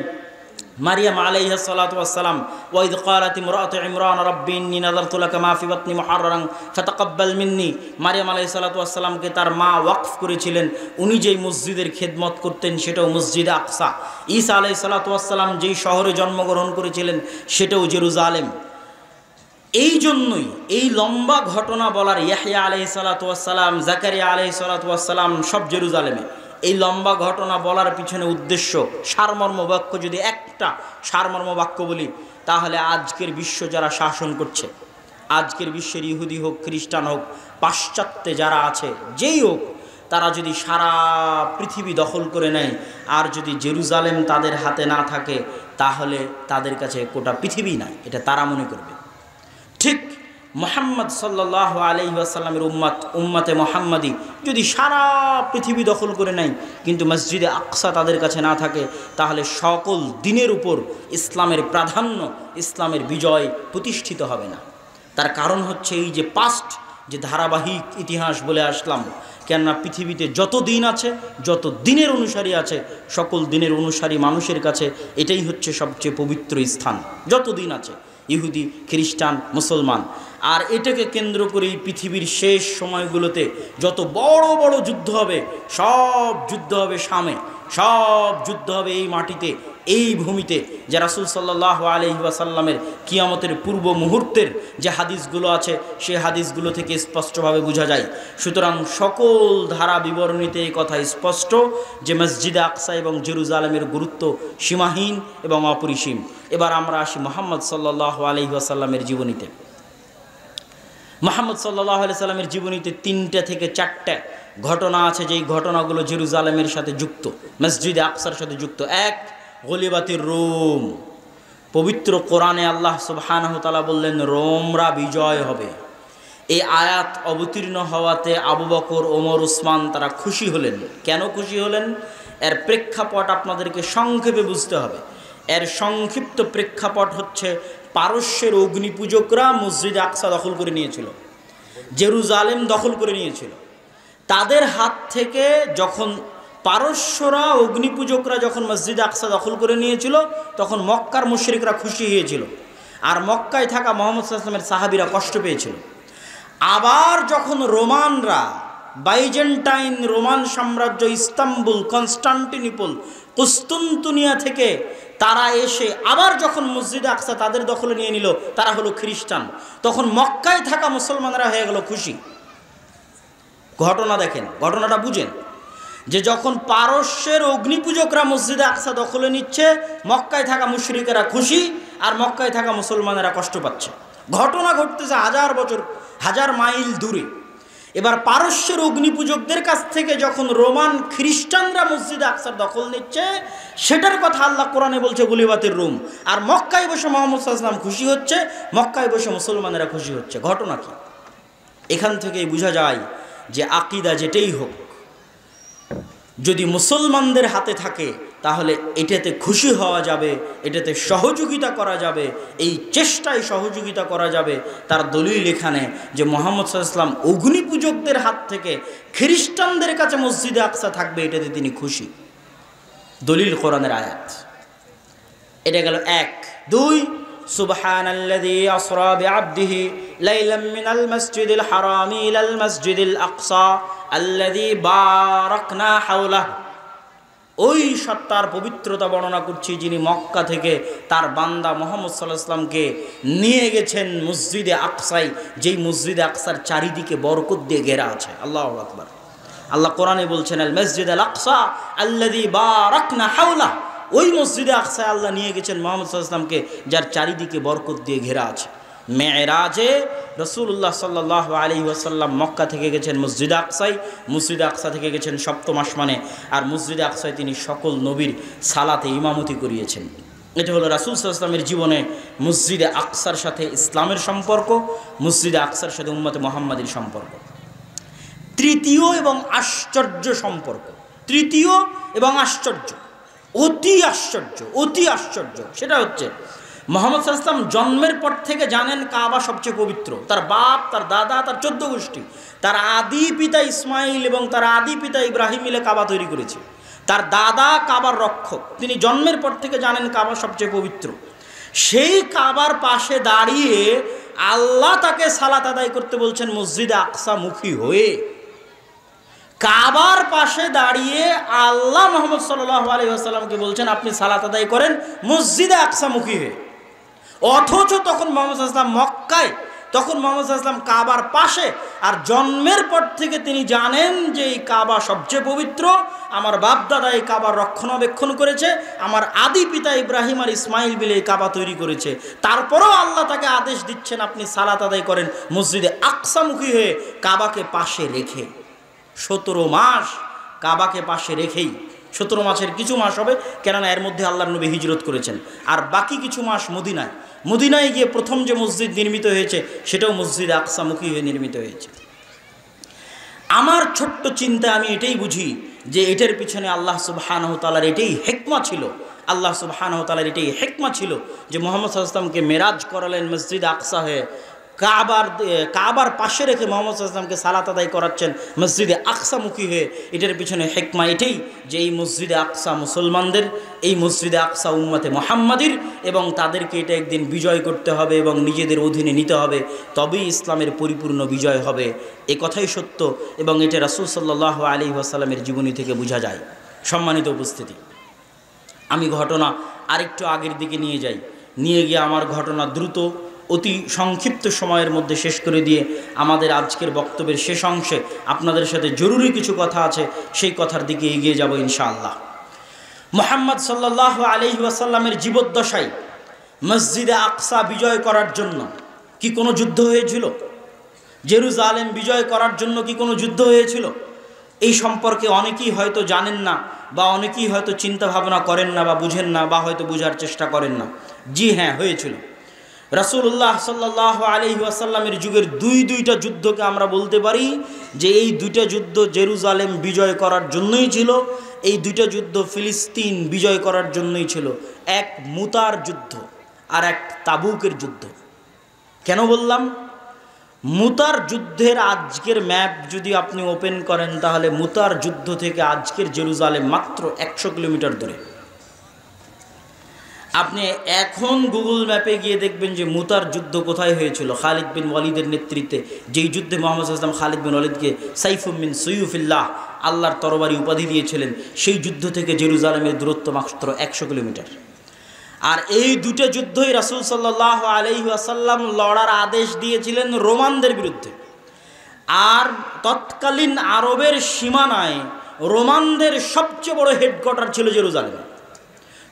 মারিয়াম আলাইহিস সালাতু ওয়াস সালাম, ওয়া ইয ক্বালাত ইমরাতু ইমরান রাব্বি ইন্নী নাযারতু লাকা মা ফি বাতনি মুহাররারান ফাতাকাব্বাল মিন্নি। মারিয়াম আলাইহিস সালাতু ওয়াস সালামকে তার মা ওয়াকফ করেছিলেন। উনি যেই মসজিদের খেদমত করতেন সেটাও মসজিদে আকসা। ঈসা আলাইহিস সালাতু ওয়াস সালাম যেই শহরে জন্মগ্রহণ করেছিলেন সেটাও জেরুজালেম। এই জন্যই এই লম্বা ঘটনা বলার, ইয়াহইয়া আলাইহিস সালাতু ওয়াস সালাম, জাকারিয়া আলাইহিস সালাতু ওয়াস সালাম সব জেরুজালেমে। এই লম্বা ঘটনা বলার পিছনে উদ্দেশ্য, সারমর্ম বাক্য, যদি একটা সারমর্ম বাক্য বলি তাহলে আজকের বিশ্ব যারা শাসন করছে, আজকের বিশ্বের ইহুদি হোক, খ্রিস্টান হোক, পাশ্চাত্যে যারা আছে, যেই হোক, তারা যদি সারা পৃথিবী দখল করে নেয় আর যদি জেরুজালেম তাদের হাতে না থাকে তাহলে তাদের কাছে গোটা পৃথিবী নাই, এটা তারা মনে করবে। ঠিক মুহাম্মদ সাল্লাল্লাহু আলাইহি ওয়াসাল্লামের উম্মতে মুহাম্মাদি যদি সারা পৃথিবী দখল করে নেয় কিন্তু মসজিদে আকসা তাদের কাছে না থাকে তাহলে সকল দিনের উপর ইসলামের প্রাধান্য, ইসলামের বিজয় প্রতিষ্ঠিত হবে না। তার কারণ হচ্ছে এই যে পাস্ট, যে ধারাবাহিক ইতিহাস বলে আসলাম, কেননা পৃথিবীতে যত দিন আছে, যত দিনের অনুসারী আছে, সকল দিনের অনুসারী মানুষের কাছে এটাই হচ্ছে সবচেয়ে পবিত্র স্থান। যত দিন আছে, ইহুদি, খ্রিস্টান, মুসলমান। আর এটাকে কেন্দ্র করেই পৃথিবীর শেষ সময়গুলোতে যত বড় বড় যুদ্ধ হবে, সব যুদ্ধ হবে শামে, সব যুদ্ধ হবে এই মাটিতে। এই ভূমিতে যে রাসূল সাল্লাল্লাহু আলাইহি ওয়াসাল্লামের কিয়ামতের পূর্ব মুহূর্তের যে হাদিসগুলো আছে সেই হাদিসগুলো থেকে স্পষ্টভাবে বোঝা যায়। সুতরাং সকল ধারা বিবরণীতে এই কথা স্পষ্ট যে মসজিদে আকসা এবং জেরুজালেমের গুরুত্ব সীমাহীন এবং অপরিসীম। এবার আমরা আসি মুহাম্মদ সাল্লাল্লাহু আলাইহি ওয়াসাল্লামের জীবনীতে। মুহাম্মদ সাল্লাল্লাহু আলাইহি ওয়াসাল্লামের জীবনীতে 3টা থেকে 4টা ঘটনা আছে, যেই ঘটনাগুলো জেরুজালেমের সাথে যুক্ত, মসজিদে আকসার সাথে যুক্ত। 1, গলিবাতির রোম। পবিত্র কোরআনে আল্লাহ সুবহানাহু ওয়া তাআলা বললেন রোমরা বিজয় হবে। এই আয়াত অবতীর্ণ হওয়াতে আবু বকর, ওমর, উসমান তারা খুশি হলেন। কেন খুশি হলেন? এর প্রেক্ষাপট আপনাদেরকে সংক্ষেপে বুঝতে হবে। এর সংক্ষিপ্ত প্রেক্ষাপট হচ্ছে পারস্যের অগ্নিপূজকরা মসজিদে আকসা দখল করে নিয়েছিল, জেরুজালেম দখল করে নিয়েছিল। তাদের হাত থেকে যখন পারস্যরা অগ্নিপূজকরা যখন মসজিদে আকসা দখল করে নিয়েছিল তখন মক্কার মুশরিকরা খুশি হয়েছিল, আর মক্কায় থাকা মুহাম্মদ সাল্লাল্লাহু আলাইহি ওয়াসাল্লামের সাহাবীরা কষ্ট পেয়েছিল। আবার যখন রোমানরা, বাইজেন্টাইন রোমান সাম্রাজ্য, ইস্তাম্বুল, কনস্টান্টিনোপল, কুস্তুনতুনিয়া থেকে তারা এসে আবার যখন মসজিদে আকসা তাদের দখলে নিয়ে নিল, তারা হলো খ্রিস্টান, তখন মক্কায় থাকা মুসলমানরা হয়ে গেল খুশি। ঘটনা দেখেন, ঘটনাটা বুঝেন যে যখন পারস্যের অগ্নিপূজকরা মসজিদে আকসা দখলে নিচ্ছে, মক্কায় থাকা মুশরিকেরা খুশি, আর মক্কায় থাকা মুসলমানেরা কষ্ট পাচ্ছে। ঘটনা ঘটতেছে 1000 বছর, 1000 মাইল দূরে। এবার পারস্যের অগ্নিপূজকদের কাছ থেকে যখন রোমান খ্রিস্টানরা মসজিদে আকসার দখল নিচ্ছে, সেটার কথা আল্লাহ কোরআনে বলছে গলিবাতির রোম। আর মক্কায় বসে মুহাম্মদ সাল্লাল্লাহু আলাইহি ওয়াসাল্লাম খুশি হচ্ছে, মক্কায় বসে মুসলমানেরা খুশি হচ্ছে। ঘটনা কি? এখান থেকেই বোঝা যায় যে আকীদা যেটাই হোক, যদি মুসলমানদের হাতে থাকে তাহলে এটাতে খুশি হওয়া যাবে, এটাতে সহযোগিতা করা যাবে, এই চেষ্টায় সহযোগিতা করা যাবে। তার দলিল এখানে যে মুহাম্মদ সাল্লাল্লাহু আলাইহি ওয়াসাল্লাম অগ্নিপূজকদের হাত থেকে খ্রিস্টানদের কাছে মসজিদে আকসা থাকবে, এটাতে তিনি খুশি। দলিল কোরআনের আয়াত। এটা গেল 1। 2, সুবহানাল্লাযী আসরা বিআবদিহি লাইলাম মিনাল মাসজিদিল হারামি ইলাল মাসজিদিল আকসা আল্লাযী বারাকনা হাওলাহু। ওই সত্তার পবিত্রতা বর্ণনা করছি যিনি মক্কা থেকে তার বান্দা মুহাম্মদ সাল্লাল্লাহু আলাইহি ওয়াসাল্লামকে নিয়ে গেছেন মসজিদে আকসায়, যেই মসজিদে আকসার চারিদিকে বরকত দিয়ে ঘেরা আছে। আল্লাহু আকবার। আল্লাহ কোরআনে বলছেন আল মসজিদুল আকসা আল্লাযী বারাকনা হাওলাহু। ওই মসজিদে আকসায় আল্লাহ নিয়ে গেছেন মুহাম্মদ সাল্লাল্লাহু আলাইহি ওয়াসাল্লামকে, যার চারিদিকে বরকত দিয়ে ঘেরা আছে। মেরাজে রাসূলুল্লাহ সাল্লাল্লাহু আলাইহি ওয়াসাল্লাম মক্কা থেকে গেছেন মসজিদে আকসায়, মসজিদে আকসা থেকে গেছেন সপ্তম আসমানে, আর মসজিদে আকসায় তিনি সকল নবীর সালাতে ইমামতি করিয়েছেন। এটা হলো রাসূল সাল্লাল্লাহু আলাইহি ওয়াসাল্লামের জীবনে মসজিদে আকসার সাথে ইসলামের সম্পর্ক, মসজিদে আকসার সাথে উম্মতে মুহাম্মাদীর সম্পর্ক। তৃতীয় এবং আশ্চর্য সম্পর্ক, তৃতীয় এবং আশ্চর্য, অতি আশ্চর্য, অতি আশ্চর্য। সেটা হচ্ছে মুহাম্মদ সাল্লাল্লাহু আলাইহি ওয়াসাল্লাম জন্মের পর থেকে জানেন কাবা সবচেয়ে পবিত্র। তার বাপ, তার দাদা, তার 14 গোষ্ঠী, তার আদি পিতা ইসমাইল এবং তার আদি পিতা ইব্রাহিম মিলে কাবা তৈরি করেছে। তার দাদা কাবার রক্ষক, তিনি জন্মের পর থেকে জানেন কাবা সবচেয়ে পবিত্র। সেই কাবার পাশে দাঁড়িয়ে আল্লাহ তাকে সালাত আদায় করতে বলছেন মসজিদে আকসা মুখী হয়ে। কাবার পাশে দাঁড়িয়ে আল্লাহ মুহাম্মদ সাল্লাল্লাহু আলাইহি ওয়াসাল্লামকে বলছেন আপনি সালাত আদায় করেন মসজিদে আকসা মুখী হয়ে। অথচ তখন মুহাম্মদ সাল্লাল্লাহু আলাইহি ওয়াসাল্লাম মক্কায়, তখন মুহাম্মদ সাল্লাল্লাহু আলাইহি ওয়াসাল্লাম কাবার পাশে, আর জন্মের পর থেকে তিনি জানেন যে এই কাবা সবচেয়ে পবিত্র। আমার বাপ দাদা এই কাবার রক্ষণাবেক্ষণ করেছে, আমার আদি পিতা ইব্রাহিম আর ইসমাইল মিলে এই কাবা তৈরি করেছে। তারপরেও আল্লাহ তাকে আদেশ দিচ্ছেন আপনি সালাত আদায় করেন মসজিদে আকসামুখী হয়ে, কাবাকে পাশে রেখে। 17 মাস কাবাকে পাশে রেখেই, 17 মাসের কিছু মাস হবে, কেননা এর মধ্যে আল্লাহর নবী হিজরত করেছেন, আর বাকি কিছু মাস মদিনায় গিয়ে প্রথম যে মসজিদ নির্মিত হয়েছে সেটাও মসজিদে আকসামুখী হয়ে নির্মিত হয়েছে। আমার ছোট্ট চিন্তা আমি এটাই বুঝি যে এটার পিছনে আল্লাহ সুবহানাহু ওয়া তাআলার এটাই হিকমা ছিল, আল্লাহ সুবহানাহু ওয়া তাআলার এটাই হিকমা ছিল যে মুহাম্মদ সাল্লাল্লাহু আলাইহি ওয়াসাল্লামকে মেরাজ করালেন মসজিদে আকসা হয়ে, কাবার পাশে রেখে মুহাম্মদ সাল্লাল্লাহু আলাইহি ওয়াসাল্লামকে সালাত আদায় করাচ্ছেন মসজিদে আকসামুখী হয়ে। এটার পিছনে হিকমা এটাই যে এই মসজিদে আকসা মুসলমানদের, এই মসজিদে আকসা উম্মতে মুহাম্মাদির, এবং তাদেরকে এটা একদিন বিজয় করতে হবে এবং নিজেদের অধীনে নিতে হবে, তবেই ইসলামের পরিপূর্ণ বিজয় হবে। এ কথাই সত্য, এবং এটা রাসূল সাল্লাল্লাহু আলাইহি ওয়াসাল্লামের জীবনী থেকে বোঝা যায়। সম্মানিত উপস্থিতি, আমি ঘটনা আরেকটু আগের দিকে নিয়ে যাই, নিয়ে গিয়ে আমার ঘটনা দ্রুত অতি সংক্ষিপ্ত সময়ের মধ্যে শেষ করে দিয়ে আমাদের আজকের বক্তব্যের শেষ অংশে আপনাদের সাথে জরুরি কিছু কথা আছে, সেই কথার দিকে এগিয়ে যাব ইনশাআল্লাহ। মুহাম্মদ সাল্লাল্লাহু আলাইহি ওয়াসাল্লামের জীবদ্দশায় মসজিদে আকসা বিজয় করার জন্য কি কোনো যুদ্ধ হয়েছিল? জেরুজালেম বিজয় করার জন্য কি কোনো যুদ্ধ হয়েছিল? এই সম্পর্কে অনেকেই হয়তো জানেন না, বা অনেকেই হয়তো চিন্তা ভাবনা করেন না, বা বুঝেন না, বা হয়তো বোঝার চেষ্টা করেন না। জি হ্যাঁ, হয়েছিল। রাসূলুল্লাহ সাল্লাল্লাহু আলাইহি ওয়াসাল্লামের যুগের দুইটা যুদ্ধকে আমরা বলতে পারি যে এই দুইটা যুদ্ধ জেরুজালেম বিজয় করার জন্যই ছিল। এই দুইটা যুদ্ধ ফিলিস্তিন বিজয় করার জন্যই ছিল। এক মুতার যুদ্ধ আর এক তাবুকের যুদ্ধ। কেন বললাম? মুতার যুদ্ধের আজকের ম্যাপ যদি আপনি ওপেন করেন, তাহলে মুতার যুদ্ধ থেকে আজকের জেরুজালেম মাত্র 100 কিলোমিটার দূরে। আপনি এখন গুগল ম্যাপে গিয়ে দেখবেন যে মুতার যুদ্ধ কোথায় হয়েছিল। খালিদ বিন ওয়ালিদের নেতৃত্বে যেই যুদ্ধে মুহাম্মদ সাল্লাল্লাহু আলাইহি ওয়াসাল্লাম খালিদ বিন ওয়ালিদকে সাইফুম মিন সুয়ুফিল্লাহ, আল্লাহর তরবারি উপাধি দিয়েছিলেন, সেই যুদ্ধ থেকে জেরুজালেমের দূরত্ব মাত্র 100 কিলোমিটার। আর এই দুটো যুদ্ধই রাসূল সাল্লাল্লাহু আলাইহি ওয়াসাল্লাম লড়ার আদেশ দিয়েছিলেন রোমানদের বিরুদ্ধে। আর তৎকালীন আরবের সীমানায় রোমানদের সবচেয়ে বড় হেডকোয়ার্টার ছিল জেরুজালেমে।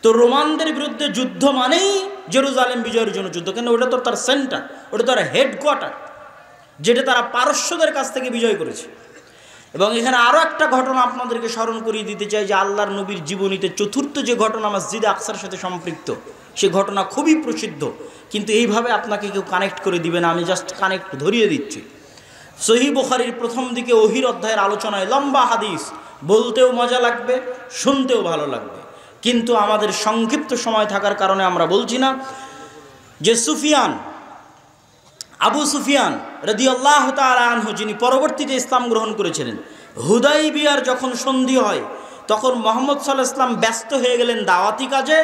তো রোমানদের বিরুদ্ধে যুদ্ধ মানেই জেরুজালেম বিজয়ের জন্য যুদ্ধ, কেন ওটা তো তার সেন্টার, ওটা তার হেডকোয়ার্টার, যেটা তারা পারস্যদের কাছ থেকে বিজয় করেছে। এবং এখানে আরও একটা ঘটনা আপনাদেরকে স্মরণ করিয়ে দিতে চাই যে আল্লাহর নবীর জীবনীতে চতুর্থ যে ঘটনা মসজিদে আকসার সাথে সম্পৃক্ত, সে ঘটনা খুবই প্রসিদ্ধ, কিন্তু এইভাবে আপনাকে কেউ কানেক্ট করে দিবে না, আমি জাস্ট কানেক্ট ধরিয়ে দিচ্ছি। সহিহ বুখারীর প্রথম দিকে ওহীর অধ্যায়ের আলোচনায় লম্বা হাদিস, বলতেও মজা লাগবে, শুনতেও ভালো লাগবে, কিন্তু আমাদের সংক্ষিপ্ত সময় থাকার কারণে আমরা বলছি না। যে সুফিয়ান, আবু সুফিয়ান রাদিয়াল্লাহু তাআলা আনহু, যিনি পরবর্তীতে ইসলাম গ্রহণ করেছিলেন, হুদাইবিয়ার যখন সন্ধি হয় তখন মুহাম্মদ সাল্লাল্লাহু আলাইহি ওয়াসাল্লাম ব্যস্ত হয়ে গেলেন দাওয়াতি কাজে,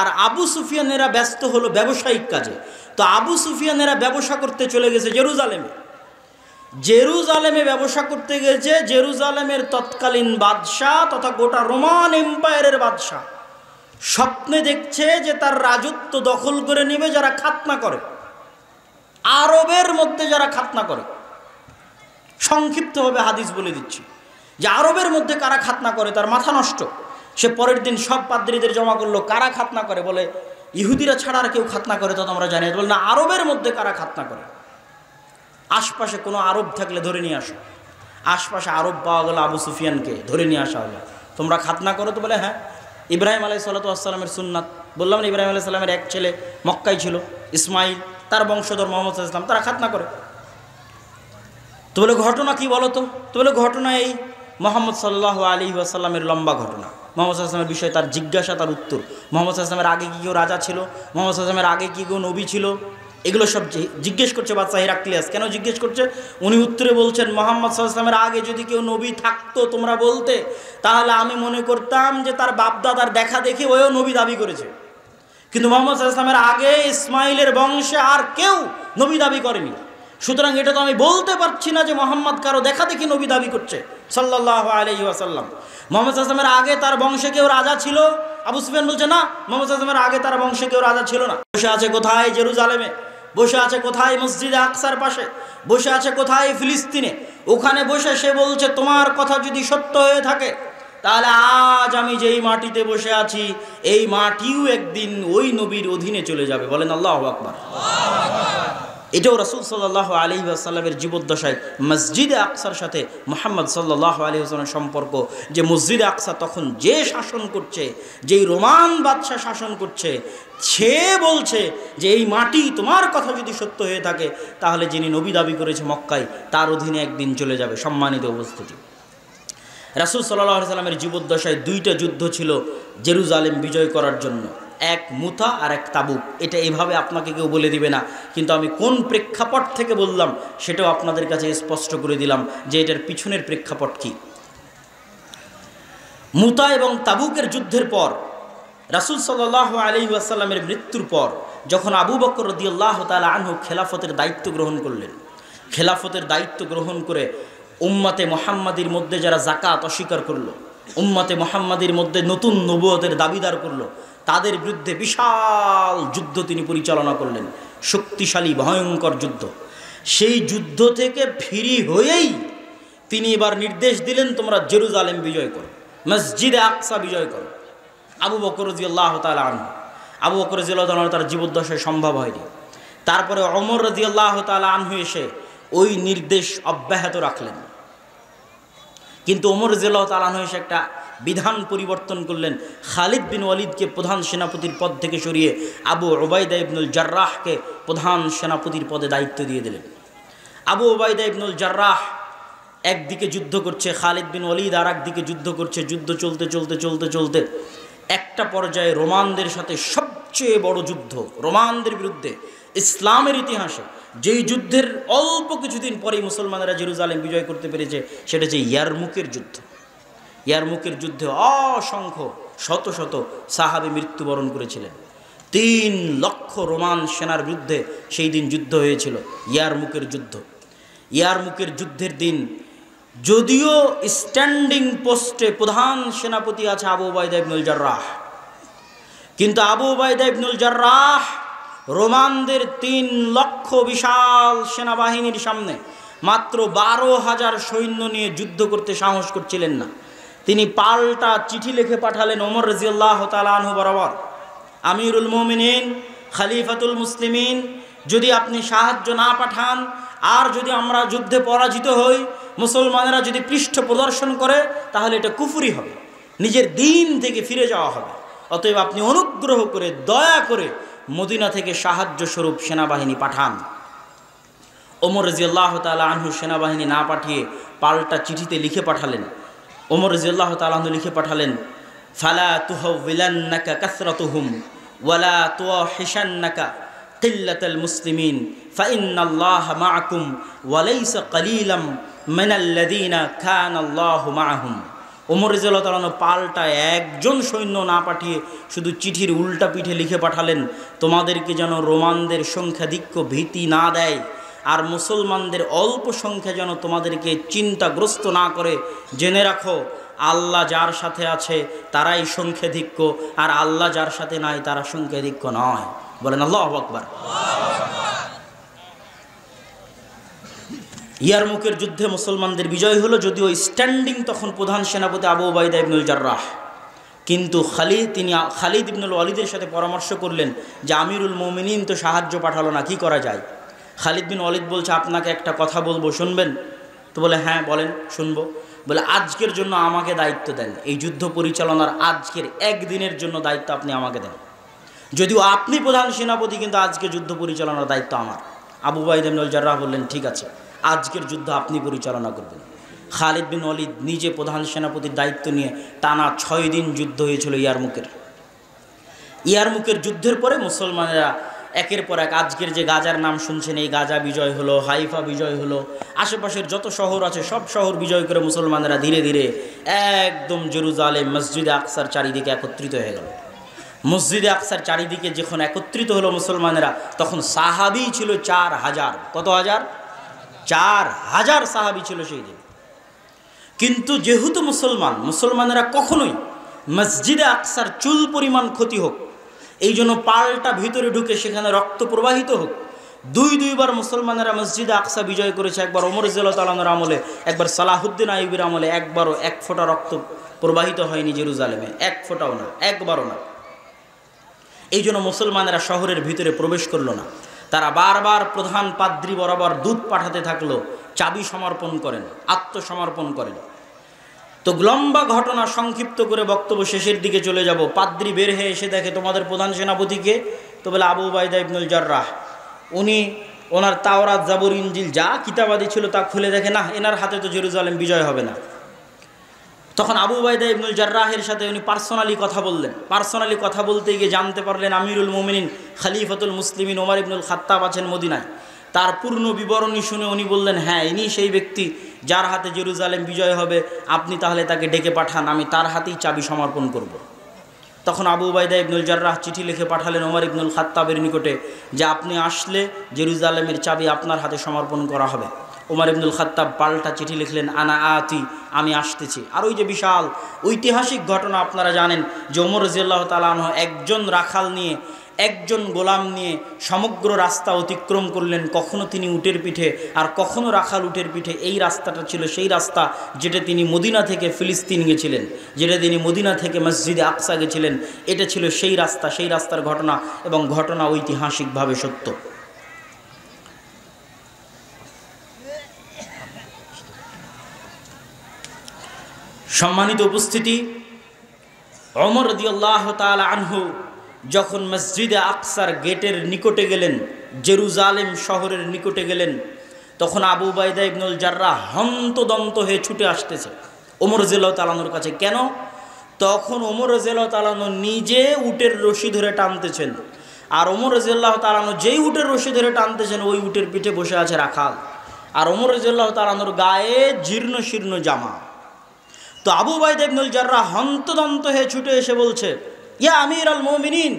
আর আবু সুফিয়ানেরা ব্যস্ত হলো ব্যবসায়িক কাজে। তো আবু সুফিয়ানেরা ব্যবসা করতে চলে গেছে জেরুজালেমে। জেরুজালেমে ব্যবসা করতে গেছে জেরুজালেমের তৎকালীন বাদশাহ তথা গোটা রোমান এম্পায়ারের বাদশাহ স্বপ্নে দেখছে যে তার রাজত্ব দখল করে নেবে যারা খাতনা করে, আরবের মধ্যে যারা খাতনা করে। সংক্ষিপ্তভাবে হাদিস বলে দিচ্ছি যে আরবের মধ্যে কারা খাতনা করে, তার মাথা নষ্ট। সে পরের দিন সব পাদ্রীদের জমা করলো, কারা খাতনা করে, বলে ইহুদিরা ছাড়া আর কেউ খাতনা করে তো আমরা জানি, বলে না, আরবের মধ্যে কারা খাতনা করে, আশপাশে কোনো আরব থাকলে ধরে নিয়ে আসো। আশপাশে আরব পাওয়া গেল, আবু সুফিয়ানকে ধরে নিয়ে আসা হলো, তোমরা খাতনা করো তো? বলে হ্যাঁ, ইব্রাহিম আলাইহিসসালাতু ওয়াসসালামের সুন্নাত, বললাম না ইব্রাহিম আলাইহিস সালামের এক ছেলে মক্কায় ছিল ইসমাইল, তার বংশধর মুহাম্মদ সাল্লাল্লাহু আলাইহি ওয়াসাল্লাম, তারা খাতনা করে। তো বলে ঘটনা কি বলো তো? বলে ঘটনা এই, মুহাম্মদ সাল্লাল্লাহু আলাইহি ওয়াসাল্লামের লম্বা ঘটনা, মুহাম্মদ সাল্লাল্লাহু আলাইহি ওয়াসাল্লামের বিষয়ে তার জিজ্ঞাসা, তার উত্তর, মুহাম্মদ সাল্লাল্লাহু আলাইহি ওয়াসাল্লামের আগে কি কেউ রাজা ছিল, মুহাম্মদ সাল্লাল্লাহু আলাইহি ওয়াসাল্লামের আগে কি কেউ নবী ছিল, এগুলো সব জিজ্ঞেস করছে বাদশা হিরাক্লিয়াস। কেন জিজ্ঞেস করছে? উনি উত্তরে বলছেন, মুহাম্মদ সাল্লাল্লাহু আলাইহি ওয়াসাল্লামের আগে যদি কেউ নবী থাকতো তোমরা বলতে, তাহলে আমি মনে করতাম যে তার বাপদাদার দেখা দেখে ওও নবী দাবি করেছে, কিন্তু মুহাম্মদ সাল্লাল্লাহু আলাইহি ওয়াসাল্লামের আগে ইসমাইলের বংশে আর কেউ নবী দাবি করেনি। সুতরাং এটা তো আমি বলতে পারছি না যে মুহাম্মদ কারো দেখা দেখি নবী দাবি করছে সাল্লাল্লাহু আলাইহি ওয়াসাল্লাম। মুহাম্মদ সাল্লাল্লাহু আলাইহি ওয়াসাল্লামের আগে তার বংশে কেউ রাজা ছিল? আবু সুফিয়ান বলছে না, মুহাম্মদ সাল্লাল্লাহু আলাইহি ওয়াসাল্লামের আগে তার বংশে কেউ রাজা ছিল না। বসে আছে কোথায়? জেরুজালেমে। বসে আছে কোথায়? মসজিদে আকসার পাশে। বসে আছে কোথায়? ফিলিস্তিনে। ওখানে বসে সে বলছে, তোমার কথা যদি সত্য হয়ে থাকে তাহলে আজ আমি যেই মাটিতে বসে আছি এই মাটিও একদিন ওই নবীর অধীনে চলে যাবে। বলেন আল্লাহু আকবার। এটাও রাসূল সাল্লাল্লাহু আলাইহি ওয়াসাল্লামের জীবদ্দশায় মসজিদে আকসার সাথে মুহাম্মদ সাল্লাল্লাহু আলাইহি ওয়াসাল্লামের সম্পর্ক, যে মসজিদে আকসা তখন যে শাসন করছে, যেই রোমান বাদশাহ শাসন করছে, সে বলছে যে এই মাটি তোমার কথা যদি সত্য হয়ে থাকে তাহলে যিনি নবী দাবি করেছে মক্কায় তার অধীনে একদিন চলে যাবে। সম্মানিত উপস্থিতি, রাসূল সাল্লাল্লাহু আলাইহি ওয়াসাল্লামের জীবদ্দশায় দুইটা যুদ্ধ ছিল জেরুজালেম বিজয় করার জন্য, এক মুতা আর এক তাবুক। এটা এইভাবে আপনাকে কেউ বলে দিবে না, কিন্তু আমি কোন প্রেক্ষাপট থেকে বললাম সেটাও আপনাদের কাছে স্পষ্ট করে দিলাম যে এটার পিছনের প্রেক্ষাপট কি। মুতা এবং তাবুকের যুদ্ধের পর রাসূল সাল্লাল্লাহু আলাইহি ওয়াসাল্লামের মৃত্যুর পর যখন আবু বকর রাদিয়াল্লাহু তাআলা আনহু খেলাফতের দায়িত্ব গ্রহণ করলেন, খেলাফতের দায়িত্ব গ্রহণ করে উম্মতে মুহাম্মাদির মধ্যে যারা যাকাত অস্বীকার করলো, উম্মতে মুহাম্মাদির মধ্যে নতুন নবুয়তের দাবিদার করলো, তাদের বিরুদ্ধে বিশাল যুদ্ধ তিনি পরিচালনা করলেন, শক্তিশালী ভয়ঙ্কর যুদ্ধ। সেই যুদ্ধ থেকে ফিরি হয়েই তিনি এবার নির্দেশ দিলেন, তোমরা জেরুজালেম বিজয় করো, মসজিদে আকসা বিজয় করো। আবু বকর রাদিয়াল্লাহু তাআলা আনহু, আবু বকর রাদিয়াল্লাহু তাআলা তার জীবদ্দশায় সম্ভব হয়নি। তারপরে ওমর রাদিয়াল্লাহু তাআলা আনহু এসে ওই নির্দেশ অব্যাহত রাখলেন। কিন্তু ওমর রাদিয়াল্লাহু তাআলা আনহু এসে একটা বিধান পরিবর্তন করলেন। খালিদ বিন ওয়ালিদকে প্রধান সেনাপতির পদ থেকে সরিয়ে আবু উবাইদা ইবনুল জাররাহকে প্রধান সেনাপতির পদে দায়িত্ব দিয়ে দিলেন। আবু উবাইদা ইবনুল জাররাহ একদিকে যুদ্ধ করছে, খালিদ বিন ওয়ালিদ আর একদিকে যুদ্ধ করছে। যুদ্ধ চলতে চলতে চলতে চলতে একটা পর্যায়ে রোমানদের সাথে সবচেয়ে বড় যুদ্ধ, রোমানদের বিরুদ্ধে ইসলামের ইতিহাসে যেই যুদ্ধের অল্প কিছুদিন পরেই মুসলমানেরা জেরুজালেম বিজয় করতে পেরেছে, সেটা হচ্ছে ইয়ারমুকের যুদ্ধ। ইয়ারমুকের যুদ্ধে অসংখ্য শত শত সাহাবী মৃত্যুবরণ করেছিলেন। 3 লক্ষ রোমান সেনার বিরুদ্ধে সেই দিন যুদ্ধ হয়েছিল, ইয়ারমুকের যুদ্ধ। ইয়ারমুকের যুদ্ধের দিন যদিও স্ট্যান্ডিং পোস্টে প্রধান সেনাপতি আছে আবু উবাইদা ইবনুল জাররাহ, কিন্তু আবু উবাইদা ইবনুল জাররাহ রোমানদের 3 লক্ষ বিশাল সেনাবাহিনীর সামনে মাত্র 12,000 সৈন্য নিয়ে যুদ্ধ করতে সাহস করছিলেন না। তিনি পাল্টা চিঠি লিখে পাঠালেন ওমর রাদিয়াল্লাহু তাআলা আনহু বরাবর, আমিরুল মুমিনিন, খলিফাতুল মুসলিমিন, যদি আপনি সাহায্য না পাঠান আর যদি আমরা যুদ্ধে পরাজিত হই, মুসলমানেরা যদি পৃষ্ঠ প্রদর্শন করে, তাহলে এটা কুফরি হবে, নিজের দিন থেকে ফিরে যাওয়া হবে। অতএব আপনি অনুগ্রহ করে দয়া করে মদিনা থেকে সাহায্য স্বরূপ সেনাবাহিনী পাঠান। ওমর রাদিয়াল্লাহু তাআলা আনহু সেনাবাহিনী না পাঠিয়ে পাল্টা চিঠিতে লিখে পাঠালেন। ওমর রাদিয়াল্লাহু তাআলা আনহু লিখে পাঠালেন, ফালা তুহাওবিলান্নাকা কাসরাতুহুম ওয়ালা তুওয়াহিশান্নাকা কিল্লাতাল মুসলিমিন ফাইন্নাল্লাহা মাআকুম ওয়া লাইসা কালিলাম মিনাল্লাযীনা কানাল্লাহু মাআহুম। ওমর রাদিয়াল্লাহু তাআলা আনহু পাল্টা একজন সৈন্য না পাঠিয়ে শুধু চিঠির উল্টা পিঠে লিখে পাঠালেন, তোমাদেরকে যেন রোমানদের সংখ্যাধিক্য ভীতি না দেয়, আর মুসলমানদের অল্প সংখ্যা যেন তোমাদেরকে চিন্তাগ্রস্ত না করে। জেনে রাখো, আল্লাহ যার সাথে আছে তারাই সংখ্যাধিক্য, আর আল্লাহ যার সাথে নাই তারা সংখ্যাধিক্য নয়। বলেন আল্লাহু আকবার। ইয়ারমুকের যুদ্ধে মুসলমানদের বিজয় হলো, যদিও স্ট্যান্ডিং তখন প্রধান সেনাপতি আবু উবাইদা ইবনুল জাররাহ। কিন্তু খালিদ ইবনুল ওয়ালিদের সাথে পরামর্শ করলেন যে আমিরুল মুমিনিন তো সাহায্য পাঠালো না, কি করা যায়? খালিদ বিন ওয়ালিদ বলছে, আপনাকে একটা কথা বলবো, শুনবেন? তো বলে, হ্যাঁ বলেন, শুনবো। বলে, আজকের জন্য আমাকে দায়িত্ব দেন, এই যুদ্ধ পরিচালনার আজকের একদিনের জন্য দায়িত্ব আপনি আমাকে দেন। যদিও আপনি প্রধান সেনাপতি, কিন্তু আজকে যুদ্ধ পরিচালনার দায়িত্ব আমার। আবু উবাইদা ইবনুল জাররাহ বললেন, ঠিক আছে, আজকের যুদ্ধ আপনি পরিচালনা করবেন। খালিদ বিন ওয়ালিদ নিজে প্রধান সেনাপতির দায়িত্ব নিয়ে টানা 6 দিন যুদ্ধ হয়েছিল ইয়ারমুকের যুদ্ধের পরে মুসলমানেরা একের পর এক, আজকের যে গাজার নাম শুনছেন, এই গাজা বিজয় হলো, হাইফা বিজয় হলো, আশেপাশের যত শহর আছে সব শহর বিজয় করে মুসলমানেরা ধীরে ধীরে একদম জেরুজালেম মসজিদে আকসার চারিদিকে একত্রিত হয়ে গেল। মসজিদে আকসার চারিদিকে যখন একত্রিত হলো মুসলমানেরা, তখন সাহাবী ছিল 4,000। কত হাজার? 4,000 সাহাবী ছিল সেই দিন। কিন্তু যেহেতু মুসলমানেরা কখনোই মসজিদে আকসার চুল পরিমাণ ক্ষতি হোক, এই জন্য পাল্টা ভিতরে ঢুকে সেখানে রক্ত প্রবাহিত হোক, 2বার মুসলমানেরা মসজিদে আকসা বিজয় করেছে। একবার ওমর রাদিয়াল্লাহু তাআলা আনহুর আমলে, একবার সালাহুদ্দিন আইয়ুবীর আমলে। একবারও 1 ফোঁটা রক্ত প্রবাহিত হয়নি জেরুজালেমে, 1 ফোঁটাও না, একবারও না। এই জন্য মুসলমানেরা শহরের ভিতরে প্রবেশ করলো না। তারা বারবার প্রধান পাদ্রী বরাবর দূত পাঠাতে থাকলো, চাবি সমর্পণ করেন, আত্মসমর্পণ করেন। তো লম্বা ঘটনা সংক্ষিপ্ত করে বক্তব্য শেষের দিকে চলে যাব। পাদ্রী বের হয়ে এসে দেখে, তোমাদের প্রধান সেনাপতিকে? তো বলে, আবু উবাইদা ইবনুল জাররাহ। উনি ওনার তাওরাত, জাবুর, ইনজিল যা কিতাবাদি ছিল তা খুলে দেখে, না, এনার হাতে তো জেরুজালেম বিজয় হবে না। তখন আবু উবাইদা ইবনুল জাররাহের সাথে উনি পার্সোনালি কথা বললেন। পার্সোনালি কথা বলতে গিয়ে জানতে পারলেন আমিরুল মুমিনিন খলিফাতুল মুসলিমিন ওমর ইবনুল খাত্তাব আছেন মদিনায়। তার পূর্ণ বিবরণী শুনে উনি বললেন, হ্যাঁ, ইনি সেই ব্যক্তি যার হাতে জেরুজালেম বিজয় হবে, আপনি তাহলে তাকে ডেকে পাঠান, আমি তার হাতেই চাবি সমর্পণ করব। তখন আবু উবাইদা ইবনুল জাররাহ চিঠি লিখে পাঠালেন ওমর ইবনুল খাত্তাবের নিকটে যে আপনি আসলে জেরুজালেমের চাবি আপনার হাতে সমর্পণ করা হবে। ওমর ইবনুল খাত্তাব পাল্টা চিঠি লিখলেন, আনা আতি, আমি আসতেছি। আর ওই যে বিশাল ঐতিহাসিক ঘটনা আপনারা জানেন যে ওমর রাদিয়াল্লাহু তাআলা আনহু একজন রাখাল নিয়ে, একজন গোলাম নিয়ে সমগ্র রাস্তা অতিক্রম করলেন। কখনো তিনি উটের পিঠে আর কখনো রাখাল উটের পিঠে। এই রাস্তাটা ছিল সেই রাস্তা যেটা তিনি মদিনা থেকে ফিলিস্তিন গেছিলেন, যেটা তিনি মদিনা থেকে মসজিদে আকসা গেছিলেন। এটা ছিল সেই রাস্তা, সেই রাস্তার ঘটনা, এবং ঘটনা ঐতিহাসিকভাবে সত্য। সম্মানিত উপস্থিতি, ওমর রাদিয়াল্লাহু তাআলা আনহু যখন মসজিদে আকসার গেটের নিকটে গেলেন, জেরুজালেম শহরের নিকটে গেলেন, তখন আবু উবাইদা ইবনুল জাররাহ হন্তদন্ত হয়ে ছুটে আসতেছে ওমর রাদিয়াল্লাহু তাআলা আনহুর কাছে। কেন? তখন ওমর রাদিয়াল্লাহু তাআলা আনহু নিজে উটের রশি ধরে টানতেছেন, আর ওমর রাদিয়াল্লাহু তাআলা আনহু যেই উটের রশি ধরে টানতেছেন ওই উটের পিঠে বসে আছে রাখাল, আর ওমর রাদিয়াল্লাহু তাআলা আনহুর গায়ে জীর্ণ শীর্ণ জামা। তো আবু উবাইদা ইবনুল জাররাহ হন্তদন্ত হয়ে ছুটে এসে বলছে, ইয়া আমিরুল মুমিনিন,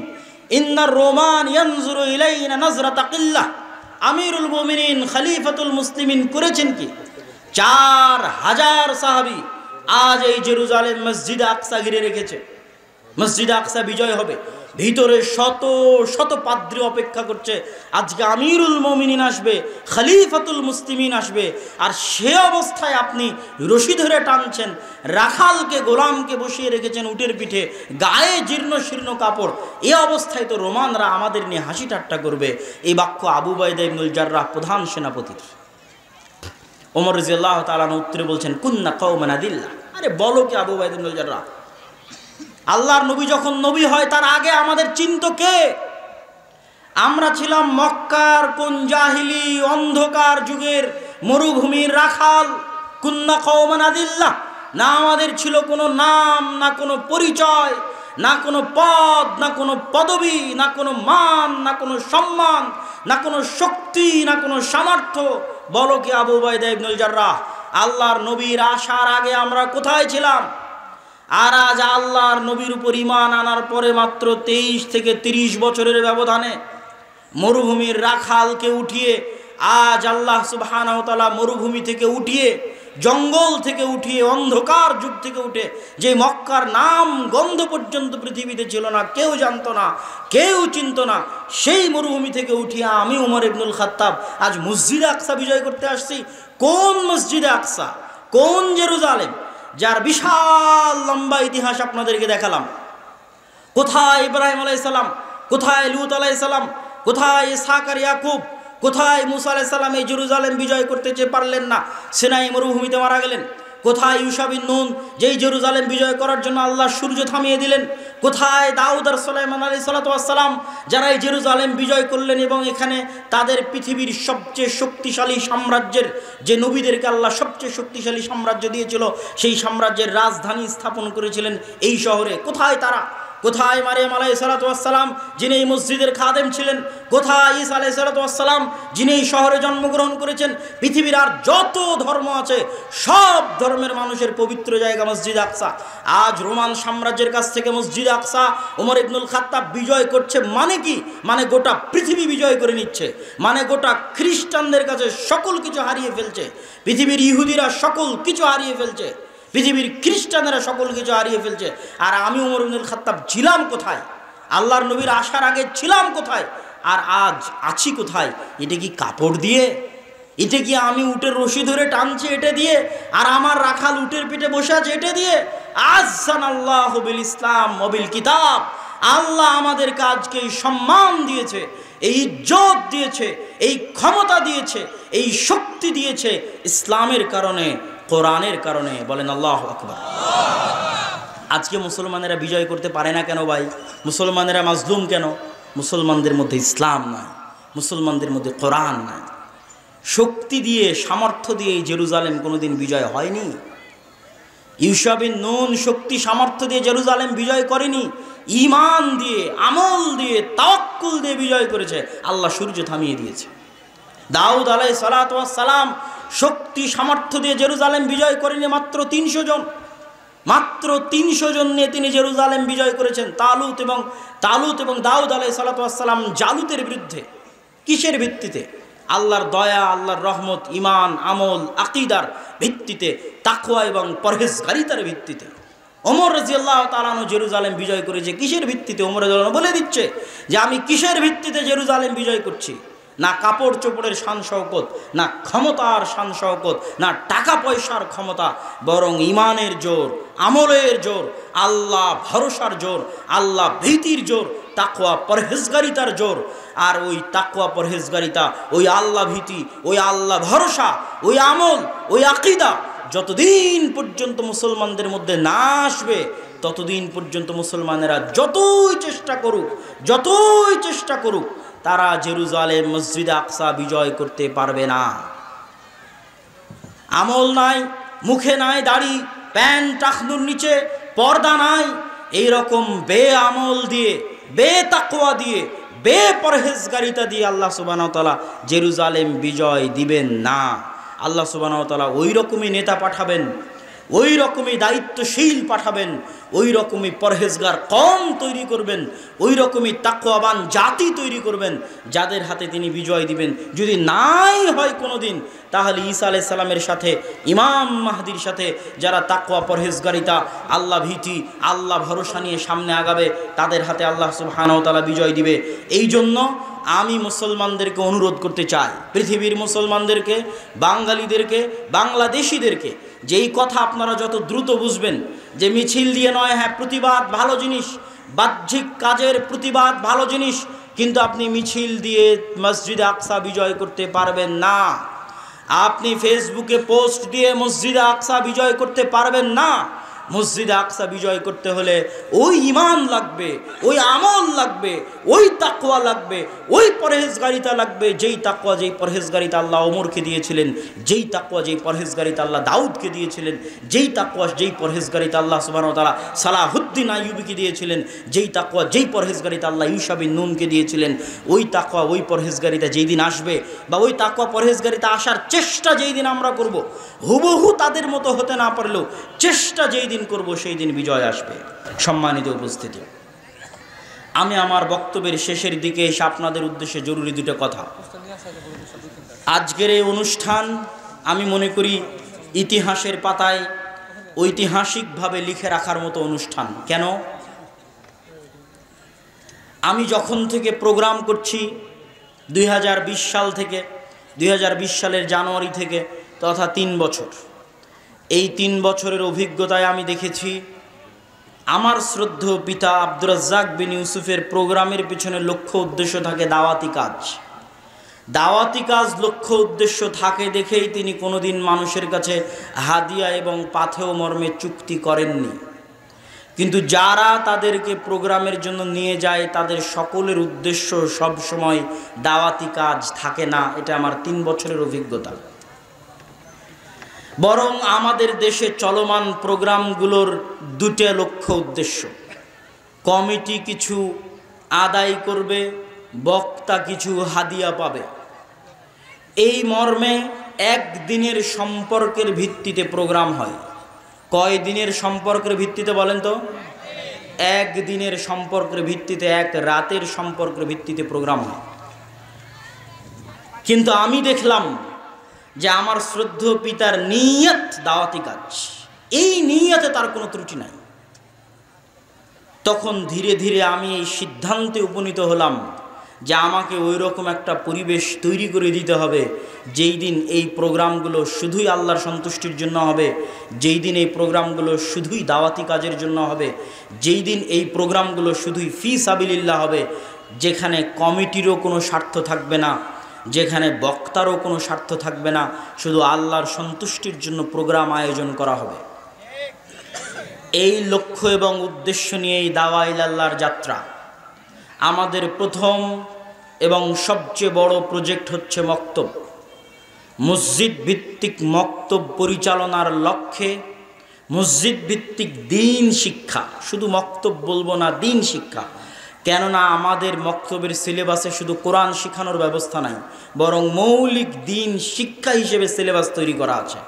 ইন্নার রোমান ইয়ানজুরু ইলাইনা নাজরাতা কিল্লাহ। আমিরুল মুমিনিন, খলিফাতুল মুসলিমিন করেছেন কি? 4000 সাহাবী আজ এই জেরুজালেম মসজিদে আকসা ঘিরে রেখেছে। মসজিদে আকসা বিজয় হবে, ভিতরে শত শত পাদ্রী অপেক্ষা করছে। আজকে আমিরুল মুমিনিন আসবে, খলিফাতুল মুসলিমিন আসবে, আর সে অবস্থায় আপনি রশি ধরে টানছেন, রাখালকে গোলামকে বসিয়ে রেখেছেন উটের পিঠে, গায়ে জীর্ণ শীর্ণ কাপড়। এই অবস্থায় তো রোমানরা আমাদের নিয়ে হাসি ঠাট্টা করবে। এই বাক্য আবু উবাইদা ইবনুল জাররাহ, প্রধান সেনাপতির। ওমর রাদিয়াল্লাহু তাআলা উত্তরে বলছেন, কুন্না কওমান আদিল্লাহ। আরে বলো কি আবু উবাইদা ইবনুল জাররাহ, আল্লাহর নবী যখন নবী হয় তার আগে আমাদের চিনত কে? আমরা ছিলাম মক্কার কোন জাহিলি অন্ধকার যুগের মরুভূমির রাখাল। কুন্না কওমান আদিল্লাহ, না আমাদের ছিল কোনো নাম, না কোনো পরিচয়, না কোনো পদ, না কোনো পদবি, না কোনো মান, না কোনো সম্মান, না কোনো শক্তি, না কোনো সামর্থ্য। বলো কি আবু উবাইদা ইবনুল জাররাহ, আল্লাহর নবীর আসার আগে আমরা কোথায় ছিলাম? আর আজ আল্লাহর নবীর উপর ঈমান আনার পরে মাত্র 23 থেকে 30 বছরের ব্যবধানে মরুভূমির রাখালকে উঠিয়ে আজ আল্লাহ সুবহানাহু ওয়া তাআলা মরুভূমি থেকে উঠিয়ে, জঙ্গল থেকে উঠিয়ে, অন্ধকার যুগ থেকে উঠে, যে মক্কার নাম গন্ধ পর্যন্ত পৃথিবীতে ছিল না, কেউ জানতো না, কেউ চিনতো না, সেই মরুভূমি থেকে উঠিয়ে আমি ওমর ইবনুল খাত্তাব আজ মসজিদে আকসা বিজয় করতে আসছি। কোন মসজিদে আকসা? কোন জেরুজালেম? যার বিশাল লম্বা ইতিহাস আপনাদেরকে দেখালাম। কোথায় ইব্রাহিম আলাইহিস সালাম, কোথায় লূত আলাইহিস সালাম, কোথায় ইসহাক আর ইয়াকুব, কোথায় মুসা আলাইহিস সালাম এই জেরুজালেম বিজয় করতে চেয়ে পারলেন না, সিনাই মরুভূমিতে মারা গেলেন। কোথায় ইউশা বিন নুন, যেই জেরুজালেম বিজয় করার জন্য আল্লাহ সূর্য থামিয়ে দিলেন। কোথায় দাউদ আর সুলাইমান আলাইহিস সালাতু ওয়াস সালাম, যারা এই জেরুজালেম বিজয় করলেন এবং এখানে তাদের পৃথিবীর সবচেয়ে শক্তিশালী সাম্রাজ্যের, যে নবীদেরকে আল্লাহ সবচেয়ে শক্তিশালী সাম্রাজ্য দিয়েছিল, সেই সাম্রাজ্যের রাজধানী স্থাপন করেছিলেন এই শহরে। কোথায় তারা? কোথায় মারিয়াম আলাইহিস সালাতু ওয়াস সালাম, যিনি এই মসজিদের খাদেম ছিলেন? কোথায় ঈসা আলাইহিস সালাতু ওয়াস সালাম, যিনি এই শহরে জন্মগ্রহণ করেছেন? পৃথিবীর আর যত ধর্ম আছে সব ধর্মের মানুষের পবিত্র জায়গা মসজিদ আকসা। আজ রোমান সাম্রাজ্যের কাছ থেকে মসজিদ আকসা ওমর ইবনুল খাত্তাব বিজয় করছে। মানে কি? মানে গোটা পৃথিবী বিজয় করে নিচ্ছে, মানে গোটা খ্রিস্টানদের কাছে সকল কিছু হারিয়ে ফেলছে, পৃথিবীর ইহুদিরা সকল কিছু হারিয়ে ফেলছে, পৃথিবীর খ্রিস্টানেরা সকল কিছু হারিয়ে ফেলছে। আর আমি ওমর ইবনুল খাত্তাব ছিলাম কোথায়? আল্লাহর নবীর আসার আগে ছিলাম কোথায়? আর আজ আছি কোথায়? এটা কি কাপড় দিয়ে? এটা কি আমি উটের রশি ধরে টানছি এটা দিয়ে? আর আমার রাখাল উটের পিঠে বসে আছে এটা দিয়ে? আযযানাল্লাহু বিল ইসলাম ওয়া বিল কিতাব। আল্লাহ আমাদেরকে আজকে এই সম্মান দিয়েছে, এই ইজ্জত দিয়েছে, এই ক্ষমতা দিয়েছে, এই শক্তি দিয়েছে ইসলামের কারণে, কোরআনের কারণে। বলেন আল্লাহু আকবার। আজকে মুসলমানেরা বিজয় করতে পারে না কেন ভাই? মুসলমানেরা মাজলুম কেন? মুসলমানদের মধ্যে ইসলাম নাই, মুসলমানদের মধ্যে কোরআন নাই। শক্তি দিয়ে, সামর্থ্য দিয়ে এই জেরুজালেম কোনোদিন বিজয় হয়নি। ইউশা বিন নুন শক্তি সামর্থ্য দিয়ে জেরুজালেম বিজয় করেনি, ঈমান দিয়ে, আমল দিয়ে, তাওয়াক্কুল দিয়ে বিজয় করেছে। আল্লাহ সূর্য থামিয়ে দিয়েছে। দাউদ আলাইহিস সালাতু ওয়াস সালাম শক্তি সামর্থ্য দিয়ে জেরুজালেম বিজয় করেনি, মাত্র 300 জন, মাত্র 300 জন নিয়ে তিনি জেরুজালেম বিজয় করেছেন। তালুত এবং দাউদ আলাইহিস সালাতু ওয়াস সালাম জালুতের বিরুদ্ধে। কিসের ভিত্তিতে? আল্লাহর দয়া, আল্লাহর রহমত, ইমান, আমল, আকীদার ভিত্তিতে, তাকওয়া এবং পরহেজগারিতার ভিত্তিতে। ওমর রাদিয়াল্লাহু তাআলা আনহু জেরুজালেম বিজয় করেছে কিসের ভিত্তিতে? ওমর রাদিয়াল্লাহু বলে দিচ্ছে যে আমি কিসের ভিত্তিতে জেরুজালেম বিজয় করছি। না কাপড় চোপড়ের শান শওকত, না ক্ষমতার শান শওকত, না টাকা পয়সার ক্ষমতা, বরং ইমানের জোর, আমলের জোর, আল্লাহ ভরসার জোর, আল্লাহ ভীতির জোর, তাকওয়া পরহেজগারিতার জোর। আর ওই তাকওয়া পরহেজগারিতা, ওই আল্লাহ ভীতি, ওই আল্লাহ ভরসা, ওই আমল, ওই আকীদা যতদিন পর্যন্ত মুসলমানদের মধ্যে না আসবে, ততদিন পর্যন্ত মুসলমানেরা যতই চেষ্টা করুক তারা জেরুজালেম, মসজিদে আকসা বিজয় করতে পারবে না। আমল নাই, মুখে নাই দাড়ি, প্যান্ট টাকনুর নিচে পর্দা নাই, এইরকম বেআমল দিয়ে, বেতাকওয়া দিয়ে, বেপরহেজগারিতা দিয়ে আল্লাহ সুবহানাহু ওয়া তাআলা জেরুজালেম বিজয় দিবেন না। আল্লাহ সুবহানাহু ওয়া তাআলা ওই রকমই নেতা পাঠাবেন, ওই রকমই দায়িত্বশীল পাঠাবেন, ওই রকমই পরহেজগার কওম তৈরি করবেন, ওই রকমই তাকওয়াবান জাতি তৈরি করবেন যাদের হাতে তিনি বিজয় দিবেন। যদি নাই হয় কোনোদিন, তাহলে ঈসা আলাইহিস সালামের সাথে, ইমাম মাহদির সাথে যারা তাকওয়া পরহেজগারিতা, আল্লাহ ভীতি, আল্লাহ ভরসা নিয়ে সামনে আগাবে, তাদের হাতে আল্লাহ সুবহানাহু ওয়া তাআলা বিজয় দিবে। এই জন্য আমি মুসলমানদেরকে অনুরোধ করতে চাই, পৃথিবীর মুসলমানদেরকে, বাঙালিদেরকে, বাংলাদেশিদেরকে, যে এই কথা আপনারা যত দ্রুত বুঝবেন যে মিছিল দিয়ে নয়, হ্যাঁ প্রতিবাদ ভালো জিনিস, বাহ্যিক কাজের প্রতিবাদ ভালো জিনিস, কিন্তু আপনি মিছিল দিয়ে মসজিদে আকসা বিজয় করতে পারবেন না। আপনি ফেসবুকে পোস্ট দিয়ে মসজিদে আকসা বিজয় করতে পারবেন না। মসজিদে আকসা বিজয় করতে হলে ওই ইমান লাগবে, ওই আমল লাগবে, ওই তাকওয়া লাগবে, ওই পরহেজগারিতা লাগবে, যেই তাকওয়া, যেই পরহেজগারিতা আল্লাহ ওমরকে দিয়েছিলেন, যেই তাকওয়া, যেই পরহেজগারিতা আল্লাহ দাউদকে দিয়েছিলেন, যেই তাকওয়া, যেই পরহেজগারিতা আল্লাহ সুবহানাহু ওয়া তাআলা সালাহুদ্দিন আইয়ুবীকে দিয়েছিলেন, যেই তাকওয়া, যেই পরহেজগারিতা আল্লাহ ঈসা বিন নুনকে দিয়েছিলেন, ওই তাকওয়া, ওই পরহেজগারিতা যেই দিন আসবে, বা ওই তাকওয়া পরহেজগারিতা আসার চেষ্টা যেই দিন আমরা করব, হুবহু তাদের মতো হতে না পারলেও চেষ্টা যেই দিন করব, সেই দিন বিজয় আসবে। সম্মানিত উপস্থিতি, আমি আমার বক্তব্যের শেষের দিকে এসে আপনাদের উদ্দেশ্যে জরুরি দুটো কথা। আজকের এই অনুষ্ঠান আমি মনে করি ইতিহাসের পাতায় ঐতিহাসিকভাবে লিখে রাখার মতো অনুষ্ঠান। কেন? আমি যখন থেকে প্রোগ্রাম করছি 2020 সাল থেকে, 2020 সালের জানুয়ারি থেকে, তথা 3 বছর, এই 3 বছরের অভিজ্ঞতায় আমি দেখেছি আমার শ্রদ্ধেয় পিতা আব্দুর রাজ্জাক বিন ইউসুফের প্রোগ্রামের পিছনে লক্ষ্য উদ্দেশ্য থাকে দাওয়াতি কাজ। দাওয়াতি কাজ লক্ষ্য উদ্দেশ্য থাকে দেখেই তিনি কোনোদিন মানুষের কাছে হাদিয়া এবং পাথেয় মর্মে চুক্তি করেননি। কিন্তু যারা তাদেরকে প্রোগ্রামের জন্য নিয়ে যায় তাদের সকলের উদ্দেশ্য সব সময় দাওয়াতি কাজ থাকে না। এটা আমার 3 বছরের অভিজ্ঞতা। বরং আমাদের দেশে চলমান প্রোগ্রামগুলোর 2টা লক্ষ্য উদ্দেশ্য। কমিটি কিছু আদায় করবে, বক্তা কিছু হাদিয়া পাবে, এই মর্মে একদিনের সম্পর্কের ভিত্তিতে প্রোগ্রাম হয়। কয় দিনের সম্পর্কের ভিত্তিতে বলেন তো? একদিনের সম্পর্কের ভিত্তিতে, এক রাতের সম্পর্কের ভিত্তিতে প্রোগ্রাম হয়। কিন্তু আমি দেখলাম যে আমার শ্রদ্ধেয় পিতার নিয়ত দাওয়াতি কাজ, এই নিয়তে তার কোনো ত্রুটি নাই। তখন ধীরে ধীরে আমি এই সিদ্ধান্তে উপনীত হলাম যে আমাকে ওই রকম একটা পরিবেশ তৈরি করে দিতে হবে যেই দিন এই প্রোগ্রামগুলো শুধুই আল্লাহর সন্তুষ্টির জন্য হবে, যেই দিন এই প্রোগ্রামগুলো শুধুই দাওয়াতি কাজের জন্য হবে, যেই দিন এই প্রোগ্রামগুলো শুধুই ফি সাবিলিল্লাহ হবে, যেখানে কমিটিরও কোনো স্বার্থ থাকবে না, যেখানে বক্তারও কোনো স্বার্থ থাকবে না, শুধু আল্লাহর সন্তুষ্টির জন্য প্রোগ্রাম আয়োজন করা হবে। এই লক্ষ্য এবং উদ্দেশ্য নিয়ে এই দাওয়া ইলাল্লাহর যাত্রা। আমাদের প্রথম এবং সবচেয়ে বড় প্রজেক্ট হচ্ছে মক্তব। মসজিদ ভিত্তিক মক্তব পরিচালনার লক্ষ্যে মসজিদ ভিত্তিক দিন শিক্ষা, শুধু মক্তব বলবো না, দিন শিক্ষা। কেননা আমাদের মক্তবের সিলেবাসে শুধু কোরআন শেখানোর ব্যবস্থা নাই, বরং মৌলিক দিন শিক্ষা হিসেবে সিলেবাস তৈরি করা আছে।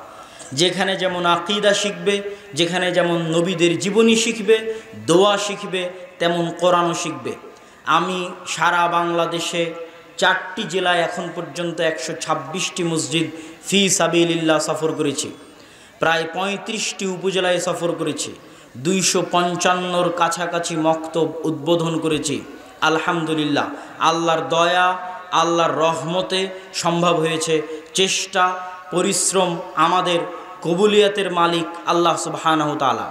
যেখানে যেমন আকীদা শিখবে, যেখানে যেমন নবীদের জীবনী শিখবে, দোয়া শিখবে, তেমন কোরআনও শিখবে। আমি সারা বাংলাদেশে 4টি জেলায় এখন পর্যন্ত 126টি মসজিদ ফি সাবিলিল্লাহ সফর করেছি, প্রায় 35টি উপজেলায় সফর করেছি, 255-র কাছাকাছি মক্তব উদ্বোধন করেছি। আলহামদুলিল্লাহ, আল্লাহর দয়া, আল্লাহর রহমতে সম্ভব হয়েছে। চেষ্টা, পরিশ্রম, আমাদের কবুলিয়াতের মালিক আল্লাহ সুবহানাহু তাআলা।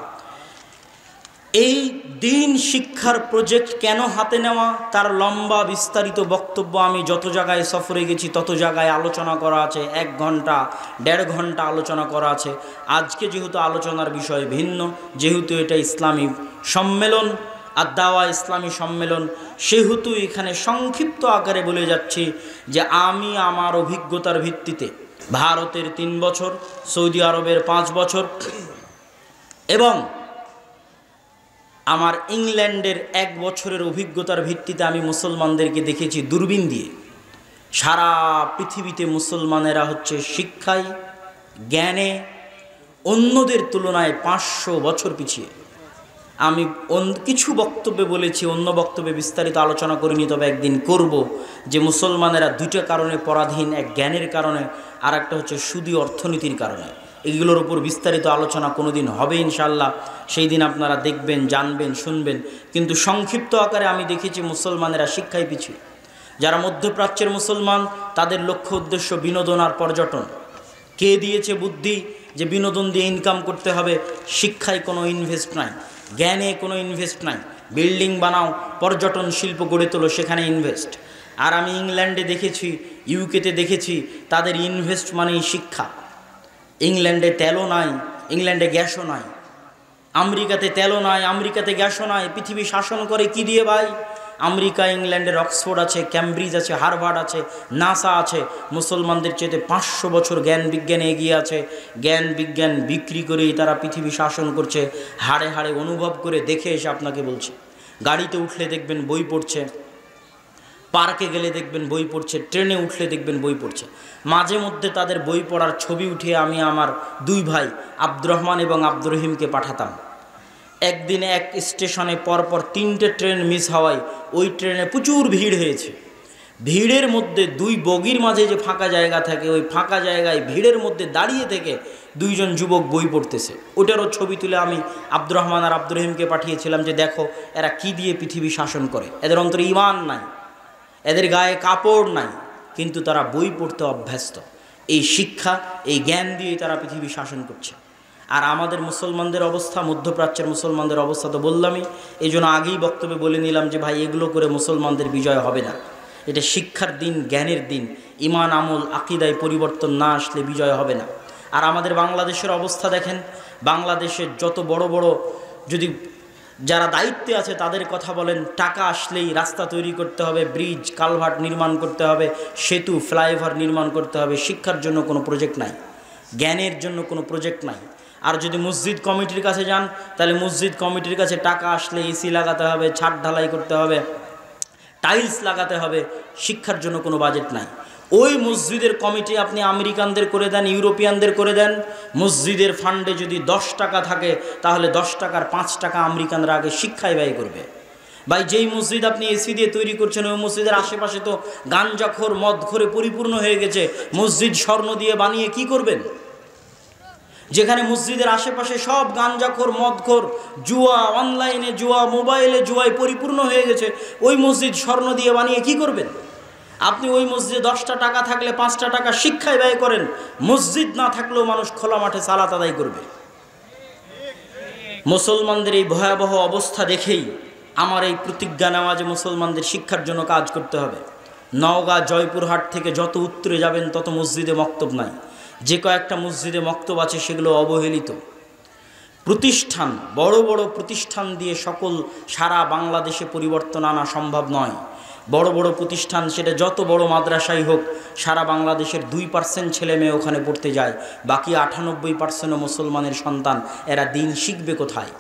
এই দিন শিক্ষার প্রজেক্ট কেন হাতে নেওয়া, তার লম্বা বিস্তারিত বক্তব্য আমি যত জায়গায় সফরে গেছি তত জায়গায় আলোচনা করা আছে। 1 ঘন্টা 1.5 ঘন্টা আলোচনা করা আছে। আজকে যেহেতু আলোচনার বিষয় ভিন্ন, যেহেতু এটা ইসলামী সম্মেলন, আদ-দাওয়া ইসলামী সম্মেলন, সেহেতু এখানে সংক্ষিপ্ত আকারে বলে যাচ্ছি যে আমি আমার অভিজ্ঞতার ভিত্তিতে ভারতের 3 বছর, সৌদি আরবের 5 বছর এবং আমার ইংল্যান্ডের 1 বছরের অভিজ্ঞতার ভিত্তিতে আমি মুসলমানদেরকে দেখেছি দূরবীন দিয়ে। সারা পৃথিবীতে মুসলমানেরা হচ্ছে শিক্ষায়, জ্ঞানে অন্যদের তুলনায় 500 বছর পিছিয়ে। আমি কিছু বক্তব্যে বলেছি, অন্য বক্তব্যে বিস্তারিত আলোচনা করিনি, তবে একদিন করব, যে মুসলমানেরা 2টা কারণে পরাধীন, এক জ্ঞানের কারণে, আর একটা হচ্ছে সুদী অর্থনীতির কারণে। এগুলোর উপর বিস্তারিত আলোচনা কোনো দিন হবে ইনশাল্লাহ, সেই দিন আপনারা দেখবেন, জানবেন, শুনবেন। কিন্তু সংক্ষিপ্ত আকারে আমি দেখেছি মুসলমানেরা শিক্ষায় পিছিয়ে। যারা মধ্যপ্রাচ্যের মুসলমান, তাদের লক্ষ্য উদ্দেশ্য বিনোদন আর পর্যটন। কে দিয়েছে বুদ্ধি যে বিনোদন দিয়ে ইনকাম করতে হবে? শিক্ষায় কোনো ইনভেস্ট নাই, জ্ঞানে কোনো ইনভেস্ট নাই। বিল্ডিং বানাও, পর্যটন শিল্প গড়ে তোলো, সেখানে ইনভেস্ট। আর আমি ইংল্যান্ডে দেখেছি, ইউকেতে দেখেছি, তাদের ইনভেস্ট মানেই শিক্ষা। ইংল্যান্ডে তেলও নাই, ইংল্যান্ডে গ্যাসও নাই। আমেরিকাতে তেলও নাই, আমেরিকাতে গ্যাসও নাই। পৃথিবী শাসন করে কি দিয়ে ভাই? আমেরিকা, ইংল্যান্ডের অক্সফোর্ড আছে, ক্যামব্রিজ আছে, হার্ভার্ড আছে, নাসা আছে। মুসলমানদের চেয়ে 500 বছর জ্ঞান বিজ্ঞানে এগিয়ে আছে। জ্ঞান বিজ্ঞান বিক্রি করেই তারা পৃথিবী শাসন করছে। হাড়ে হাড়ে অনুভব করে দেখে এসে আপনাকে বলছে। গাড়িতে উঠলে দেখবেন বই পড়ছে, পার্কে গেলে দেখবেন বই পড়ছে, ট্রেনে উঠলে দেখবেন বই পড়ছে। মাঝে মধ্যে তাদের বই পড়ার ছবি উঠিয়ে আমি আমার 2 ভাই আব্দুর রহমান এবং আব্দুর রহিমকে পাঠাতাম। একদিনে এক স্টেশনে পরপর 3টে ট্রেন মিস হওয়ায় ওই ট্রেনে প্রচুর ভিড় হয়েছে। ভিড়ের মধ্যে 2 বগির মাঝে যে ফাঁকা জায়গা থাকে, ওই ফাঁকা জায়গায় ভিড়ের মধ্যে দাঁড়িয়ে থেকে 2 জন যুবক বই পড়তেছে। ওটারও ছবি তুলে আমি আব্দুর রহমান আর আব্দুর রহিমকে পাঠিয়েছিলাম যে দেখো এরা কি দিয়ে পৃথিবী শাসন করে। এদের অন্তরে ঈমান নাই, এদের গায়ে কাপড় নাই, কিন্তু তারা বই পড়তে অভ্যস্ত। এই শিক্ষা, এই জ্ঞান দিয়ে তারা পৃথিবী শাসন করছে। আর আমাদের মুসলমানদের অবস্থা, মধ্যপ্রাচ্যের মুসলমানদের অবস্থা তো বললামই। এই জন্য আগেই বক্তব্যে বলে নিলাম যে ভাই এগুলো করে মুসলমানদের বিজয় হবে না। এটা শিক্ষার দিন, জ্ঞানের দিন। ঈমান, আমল, আকীদায় পরিবর্তন না আসলে বিজয় হবে না। আর আমাদের বাংলাদেশের অবস্থা দেখেন, বাংলাদেশের যত বড় বড়, যদি যারা দায়িত্বে আছে তাদের কথা বলেন, টাকা আসলেই রাস্তা তৈরি করতে হবে, ব্রিজ কালভার্ট নির্মাণ করতে হবে, সেতু ফ্লাইওভার নির্মাণ করতে হবে। শিক্ষার জন্য কোনো প্রজেক্ট নাই, জ্ঞানের জন্য কোনো প্রজেক্ট নাই। আর যদি মসজিদ কমিটির কাছে যান, তাহলে মসজিদ কমিটির কাছে টাকা আসলে এসি লাগাতে হবে, ছাদ ঢালাই করতে হবে, টাইলস লাগাতে হবে। শিক্ষার জন্য কোনো বাজেট নাই। ওই মসজিদের কমিটি আপনি আমেরিকানদের করে দেন, ইউরোপিয়ানদের করে দেন, মসজিদের ফান্ডে যদি 10 টাকা থাকে তাহলে 10 টাকার 5 টাকা আমেরিকানরা আগে শিক্ষায় ব্যয় করবে। ভাই যেই মসজিদ আপনি এসি দিয়ে তৈরি করছেন, ওই মসজিদের আশেপাশে তো গাঞ্জাখোর, মদখোরে পরিপূর্ণ হয়ে গেছে। মসজিদ স্বর্ণ দিয়ে বানিয়ে কি করবেন? যেখানে মসজিদের আশেপাশে সব গাঞ্জাখোর, মদখোর, জুয়া, অনলাইনে জুয়া, মোবাইলে জুয়ায় পরিপূর্ণ হয়ে গেছে, ওই মসজিদ স্বর্ণ দিয়ে বানিয়ে কি করবেন? আপনি ওই মসজিদে 10টা টাকা থাকলে 5টা টাকা শিক্ষায় ব্যয় করেন। মসজিদ না থাকলেও মানুষ খোলা মাঠে সালাত আদায় করবে। মুসলমানদের এই ভয়াবহ অবস্থা দেখেই আমার এই প্রতিজ্ঞা নেওয়া যে মুসলমানদের শিক্ষার জন্য কাজ করতে হবে। নওগাঁ, জয়পুরহাট থেকে যত উত্তরে যাবেন তত মসজিদে মক্তব নাই। যে কয়েকটা মসজিদে মক্তব আছে সেগুলো অবহেলিত প্রতিষ্ঠান। বড় বড় প্রতিষ্ঠান দিয়ে সারা বাংলাদেশে পরিবর্তন আনা সম্ভব নয়। বড় বড় প্রতিষ্ঠান, সেটা যত বড় মাদ্রাসাই হোক, সারা বাংলাদেশের 2% ছেলে মেয়ে ওখানে পড়তে যায়, বাকি 98% মুসলমানের সন্তান। এরা দিন শিখবে কোথায়?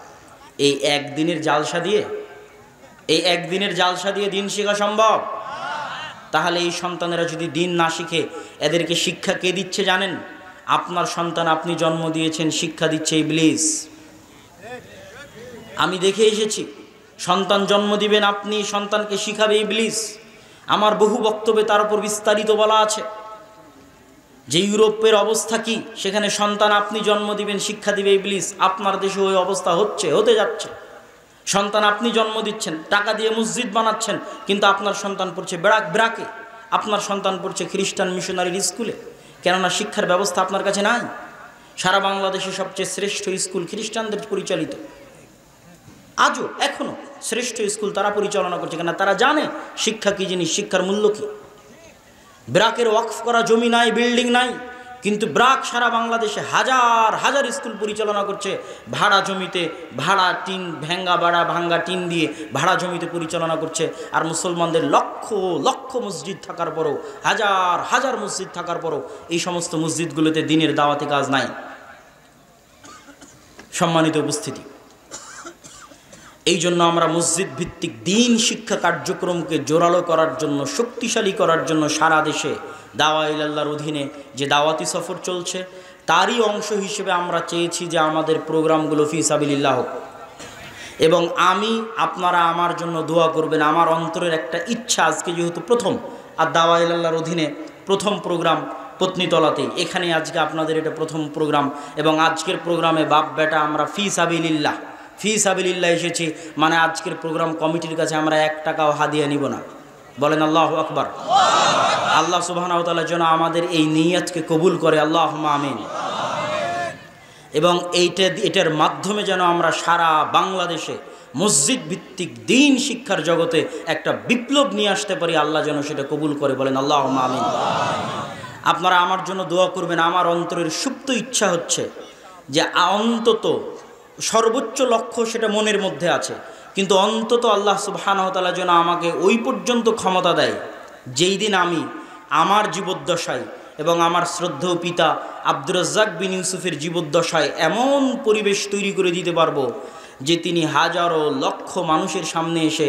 এই একদিনের জালসা দিয়ে দিন শেখা সম্ভব? তাহলে এই সন্তানেরা যদি দিন না শিখে, এদেরকে শিক্ষা কে দিচ্ছে জানেন? আপনার সন্তান আপনি জন্ম দিয়েছেন, শিক্ষা দিচ্ছে ইবলিস। আমি দেখে এসেছি, সন্তান জন্ম দিবেন আপনি, সন্তানকে শিখাবে ইবলিস। আমার বহু বক্তব্যে তার উপর বিস্তারিত বলা আছে যে ইউরোপের অবস্থা কি, সেখানে সন্তান আপনি জন্ম দিবেন, শিক্ষা দিবে ইবলিস। আপনার দেশে ওই অবস্থা হতে যাচ্ছে। সন্তান আপনি জন্ম দিচ্ছেন, টাকা দিয়ে মসজিদ বানাচ্ছেন, কিন্তু আপনার সন্তান পড়ছে ব্রাকে, আপনার সন্তান পড়ছে খ্রিস্টান মিশনারির স্কুলে, কেননা শিক্ষার ব্যবস্থা আপনার কাছে নাই। সারা বাংলাদেশে সবচেয়ে শ্রেষ্ঠ স্কুল খ্রিস্টানদের পরিচালিত, আজও এখনো শ্রেষ্ঠ স্কুল তারা পরিচালনা করছে, কেন তারা জানে শিক্ষা কি জিনিস, শিক্ষার মূল্য কি। ব্রাকের ওয়াকফ করা জমি নাই, বিল্ডিং নাই, কিন্তু ব্রাক সারা বাংলাদেশে হাজার হাজার স্কুল পরিচালনা করছে ভাড়া জমিতে, ভাড়া টিন ভাঙ্গা টিন দিয়ে ভাড়া জমিতে পরিচালনা করছে। আর মুসলমানদের লক্ষ লক্ষ মসজিদ থাকার পরও, হাজার হাজার মসজিদ থাকার পরও এই সমস্ত মসজিদগুলোতে দিনের দাওয়াতি কাজ নাই। সম্মানিত উপস্থিতি, এই জন্য আমরা মসজিদ ভিত্তিক দ্বীন শিক্ষা কার্যক্রমকে জোরালো করার জন্য, শক্তিশালী করার জন্য সারা দেশে দাওয়া ইলাল্লাহর অধীনে যে দাওয়াতি সফর চলছে তারই অংশ হিসেবে আমরা চেয়েছি যে আমাদের প্রোগ্রামগুলো ফি সাবিলিল্লাহ হোক। এবং আপনারা আমার জন্য দোয়া করবেন। আমার অন্তরের একটা ইচ্ছা, আজকে যেহেতু প্রথম আর দাওয়া ইলাল্লাহর অধীনে প্রথম প্রোগ্রাম পত্নীতলাতে, এখানে আজকে আপনাদের এটা প্রথম প্রোগ্রাম, এবং আজকের প্রোগ্রামে বাপ বেটা আমরা ফি সাবিলিল্লাহ এসেছি, মানে আজকের প্রোগ্রাম কমিটির কাছে আমরা 1 টাকাও হাদিয়া নিব না। বলেন আল্লাহু আকবার। আল্লাহ সুবহানাহু ওয়া তাআলা যেন আমাদের এই নিয়তকে কবুল করে, আল্লাহুম্মা আমিন। এবং এটার মাধ্যমে যেন আমরা সারা বাংলাদেশে মসজিদ ভিত্তিক দ্বীন শিক্ষার জগতে একটা বিপ্লব নিয়ে আসতে পারি, আল্লাহ যেন সেটা কবুল করে। বলেন আল্লাহুম্মা আমিন। আপনারা আমার জন্য দোয়া করবেন। আমার অন্তরের সুপ্ত ইচ্ছা হচ্ছে যে অন্তত সর্বোচ্চ লক্ষ্য সেটা মনের মধ্যে আছে, কিন্তু অন্তত আল্লাহ সুবহানাহু ওয়া তাআলা যেন আমাকে ওই পর্যন্ত ক্ষমতা দেয় যেই দিন আমি আমার জীবদ্দশায় এবং আমার শ্রদ্ধেয় পিতা আব্দুর রাজ্জাক বিন ইউসুফের জীবদ্দশায় এমন পরিবেশ তৈরি করে দিতে পারবো যে তিনি হাজারো লক্ষ মানুষের সামনে এসে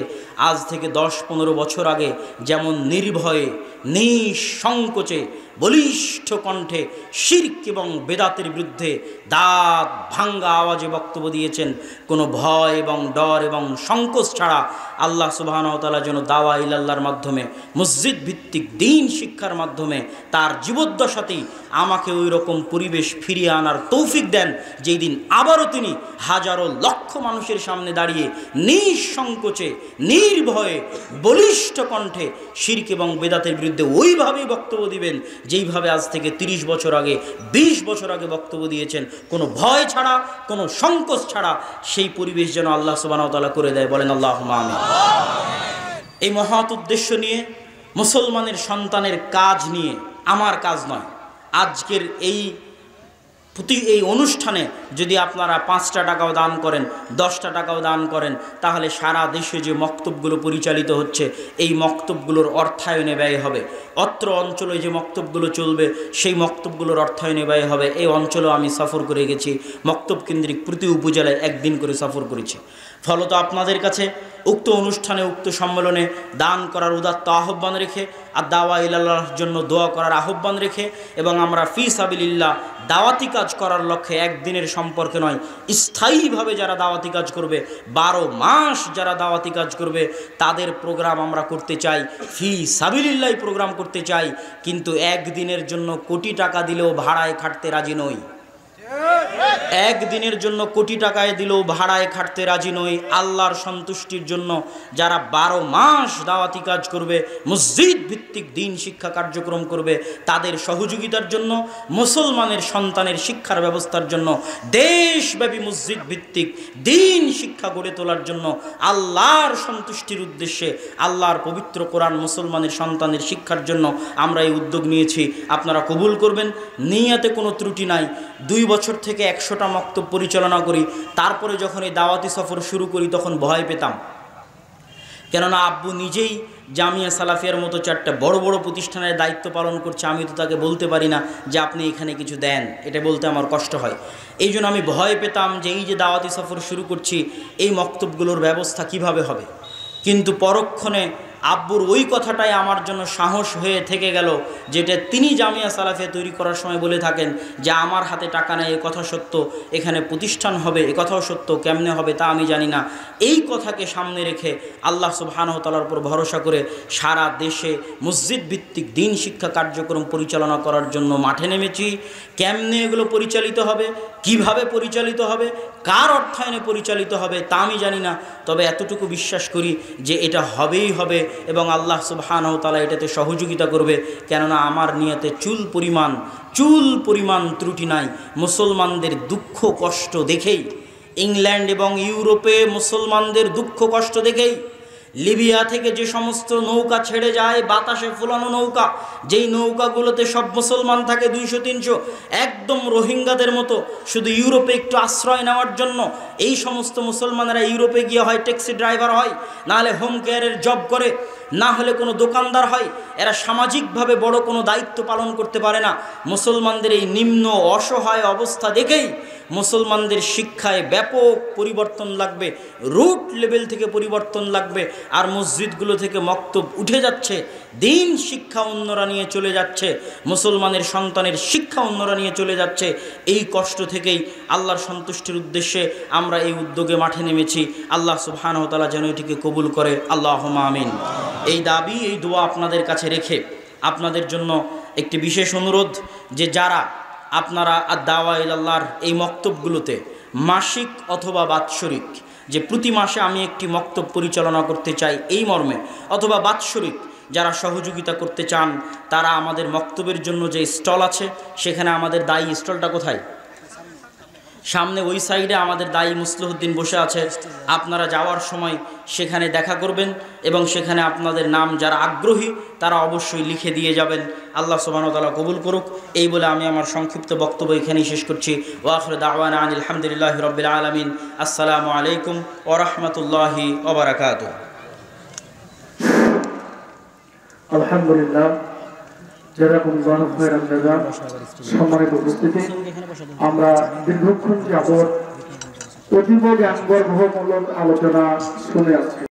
আজ থেকে 10-15 বছর আগে যেমন নির্ভয়ে নিঃসংকোচে বলিষ্ঠ কণ্ঠে শিরক এবং বেদাতের বিরুদ্ধে দাঁত ভাঙ্গা আওয়াজে বক্তব্য দিয়েছেন, কোনো ভয় এবং ডর এবং সংকোচ ছাড়া, আল্লাহ সুবহানাহু ওয়া তাআলা যেন দাওয়া ইলাল্লাহর মাধ্যমে মসজিদ ভিত্তিক দ্বীন শিক্ষার মাধ্যমে তার জীবদ্দশাতেই আমাকে ওই রকম পরিবেশ ফিরিয়ে আনার তৌফিক দেন, যেই দিন আবারও তিনি হাজারো লক্ষ মানুষের সামনে দাঁড়িয়ে নিঃসংকোচে নির্ভয়ে বলিষ্ঠ কণ্ঠে শিরক এবং বেদাতের বিরুদ্ধে ওইভাবেই বক্তব্য দিবেন যেইভাবে আজ থেকে 30 বছর আগে 20 বছর আগে বক্তব্য দিয়েছেন, কোনো ভয় ছাড়া, কোনো সংকোচ ছাড়া। সেই পরিবেশ যেন আল্লাহ সুবহানাহু ওয়া তাআলা করে দেয়। বলেন আল্লাহুম্মা আমিন। এই মহৎ উদ্দেশ্য নিয়ে, মুসলমানের সন্তানের কাজ নিয়ে, আমার কাজ নয়, আজকের এই অনুষ্ঠানে যদি আপনারা 5টা টাকাও দান করেন, 10টা টাকাও দান করেন, তাহলে সারা দেশে যে মক্তবগুলো পরিচালিত হচ্ছে এই মক্তবগুলোর অর্থায়নে ব্যয় হবে। অত্র অঞ্চলে যে মক্তবগুলো চলবে সেই মক্তবগুলোর অর্থায়নে ব্যয় হবে। এই অঞ্চলেও আমি সফর করে গেছি, মক্তব কেন্দ্রিক প্রতি উপজেলায় 1 দিন করে সফর করেছি। ফলত আপনাদের কাছে উক্ত অনুষ্ঠানে, উক্ত সম্মেলনে দান করার উদাত্ত আহ্বান রেখে আর দাওয়া ইলাল্লাহর জন্য দোয়া করার আহ্বান রেখে, এবং আমরা ফি সাবিলিল্লাহ দাওয়াতি কাজ করার লক্ষ্যে একদিনের সম্পর্কে নয়, স্থায়ীভাবে যারা দাওয়াতি কাজ করবে, 12 মাস যারা দাওয়াতি কাজ করবে, তাদের প্রোগ্রাম আমরা করতে চাই, ফি সাবিলিল্লাহ প্রোগ্রাম করতে চাই। কিন্তু একদিনের জন্য কোটি টাকা দিলেও ভাড়ায় খাটতে রাজি নই। একদিনের জন্য কোটি টাকায় দিলেও ভাড়ায় খাটতে রাজি নই। আল্লাহর সন্তুষ্টির জন্য যারা 12 মাস দাওয়াতি কাজ করবে, মসজিদ ভিত্তিক দ্বীন শিক্ষা কার্যক্রম করবে, তাদের সহযোগিতার জন্য, মুসলমানের সন্তানের শিক্ষার ব্যবস্থার জন্য, দেশব্যাপী মসজিদ ভিত্তিক দ্বীন শিক্ষা গড়ে তোলার জন্য, আল্লাহর সন্তুষ্টির উদ্দেশ্যে, আল্লাহর পবিত্র কোরআন মুসলমানের সন্তানের শিক্ষার জন্য আমরা এই উদ্যোগ নিয়েছি। আপনারা কবুল করবেন। নিয়াতে কোনো ত্রুটি নাই। 2 বছর থেকে 100টা মক্তব পরিচালনা করি। তারপরে যখন এই দাওয়াতি সফর শুরু করি তখন ভয় পেতাম, কেননা আব্বু নিজেই জামিয়া সালাফিয়ার মতো 4টা বড় বড় প্রতিষ্ঠানের দায়িত্ব পালন করছে। আমি তো তাকে বলতে পারি না যে আপনি এখানে কিছু দেন, এটা বলতে আমার কষ্ট হয়। এই জন্য আমি ভয় পেতাম যে এই যে দাওয়াতি সফর শুরু করছি, এই মক্তবগুলোর ব্যবস্থা কিভাবে হবে। কিন্তু পরক্ষণে আব্বুর ওই কথাটাই আমার জন্য সাহস হয়ে থেকে গেল, যেটা তিনি জামিয়া সালাফিয়া তৈরি করার সময় বলে থাকেন যে আমার হাতে টাকা নেই, এ কথা সত্য, এখানে প্রতিষ্ঠান হবে এ কথাও সত্য, কেমনে হবে তা আমি জানি না। এই কথাকে সামনে রেখে আল্লাহ সুবহানাহু ওয়া তাআলার উপর ভরসা করে সারা দেশে মসজিদ ভিত্তিক দ্বীন শিক্ষা কার্যক্রম পরিচালনা করার জন্য মাঠে নেমেছি। কেমনে এগুলো পরিচালিত হবে, কিভাবে পরিচালিত হবে, কার অর্থায়নে পরিচালিত হবে তা আমি জানি না, তবে এতটুকু বিশ্বাস করি যে এটা হবেই হবে এবং আল্লাহ সুবহানাহু ওয়া তাআলা এটাতে সহযোগিতা করবে। কেননা আমার নিয়তে চুল পরিমাণ ত্রুটি নাই। মুসলমানদের দুঃখ কষ্ট দেখেই, ইংল্যান্ড এবং ইউরোপে মুসলমানদের দুঃখ কষ্ট দেখেই, লিবিয়া থেকে যে সমস্ত নৌকা ছেড়ে যায়, বাতাসে ফুলানো নৌকা, যেই নৌকাগুলোতে সব মুসলমান থাকে 200-300, একদম রোহিঙ্গাদের মতো, শুধু ইউরোপে একটু আশ্রয় নেওয়ার জন্য এই সমস্ত মুসলমানেরা ইউরোপে গিয়ে হয় ট্যাক্সি ড্রাইভার হয়, না হলে হোম কেয়ারের জব করে, না হলে কোনো দোকানদার হয়। এরা সামাজিকভাবে বড় কোনো দায়িত্ব পালন করতে পারে না। মুসলমানদের এই নিম্ন অসহায় অবস্থা দেখেই মুসলমানদের শিক্ষায় ব্যাপক পরিবর্তন লাগবে, রুট লেভেল থেকে পরিবর্তন লাগবে। আর মসজিদগুলো থেকে মক্তব উঠে যাচ্ছে, দিন শিক্ষা অন্যরা নিয়ে চলে যাচ্ছে, মুসলমানের সন্তানের শিক্ষা অন্যরা নিয়ে চলে যাচ্ছে। এই কষ্ট থেকেই আল্লাহর সন্তুষ্টির উদ্দেশ্যে আমরা এই উদ্যোগে মাঠে নেমেছি। আল্লাহ সুবহানাহু ওয়া তাআলা যেন এটিকে কবুল করে, আল্লাহুম্মা আমিন। এই দাবি, এই দোয়া আপনাদের কাছে রেখে আপনাদের জন্য একটি বিশেষ অনুরোধ, যে যারা আপনারা দাওয়া ইলাল্লাহর এই মক্তবগুলোতে মাসিক অথবা বাৎসরিক, যে প্রতি মাসে আমি একটি মক্তব পরিচালনা করতে চাই এই মর্মে, অথবা বাৎসরিক যারা সহযোগিতা করতে চান, তারা আমাদের মক্তবের জন্য যে স্টল আছে, সেখানে আমাদের দায়ী, স্টলটা কোথায়? সামনে ওই সাইডে আমাদের দায়ী মুসলিহুদ্দিন বসে আছে। আপনারা যাওয়ার সময় সেখানে দেখা করবেন এবং সেখানে আপনাদের নাম যারা আগ্রহী তারা অবশ্যই লিখে দিয়ে যাবেন। আল্লাহ সুবহানাহু ওয়া তাআলা কবুল করুক। এই বলে আমি আমার সংক্ষিপ্ত বক্তব্য এখানেই শেষ করছি। ওয়া আখিরু দাওয়ানা আনিল হামদুলিল্লাহি রাব্বিল আলামিন। আসসালামু আলাইকুম ওয়া রাহমাতুল্লাহি ওয়া বারাকাতুহু। আলহামদুলিল্লাহ, জাযাকুমুল্লাহু খাইরান জাযা। সম্মানিত উপস্থিতি, আমরা দীর্ঘক্ষণ যাবৎ অতীব জ্ঞানগর্ভ মূলক আলোচনা শুনে আসছি।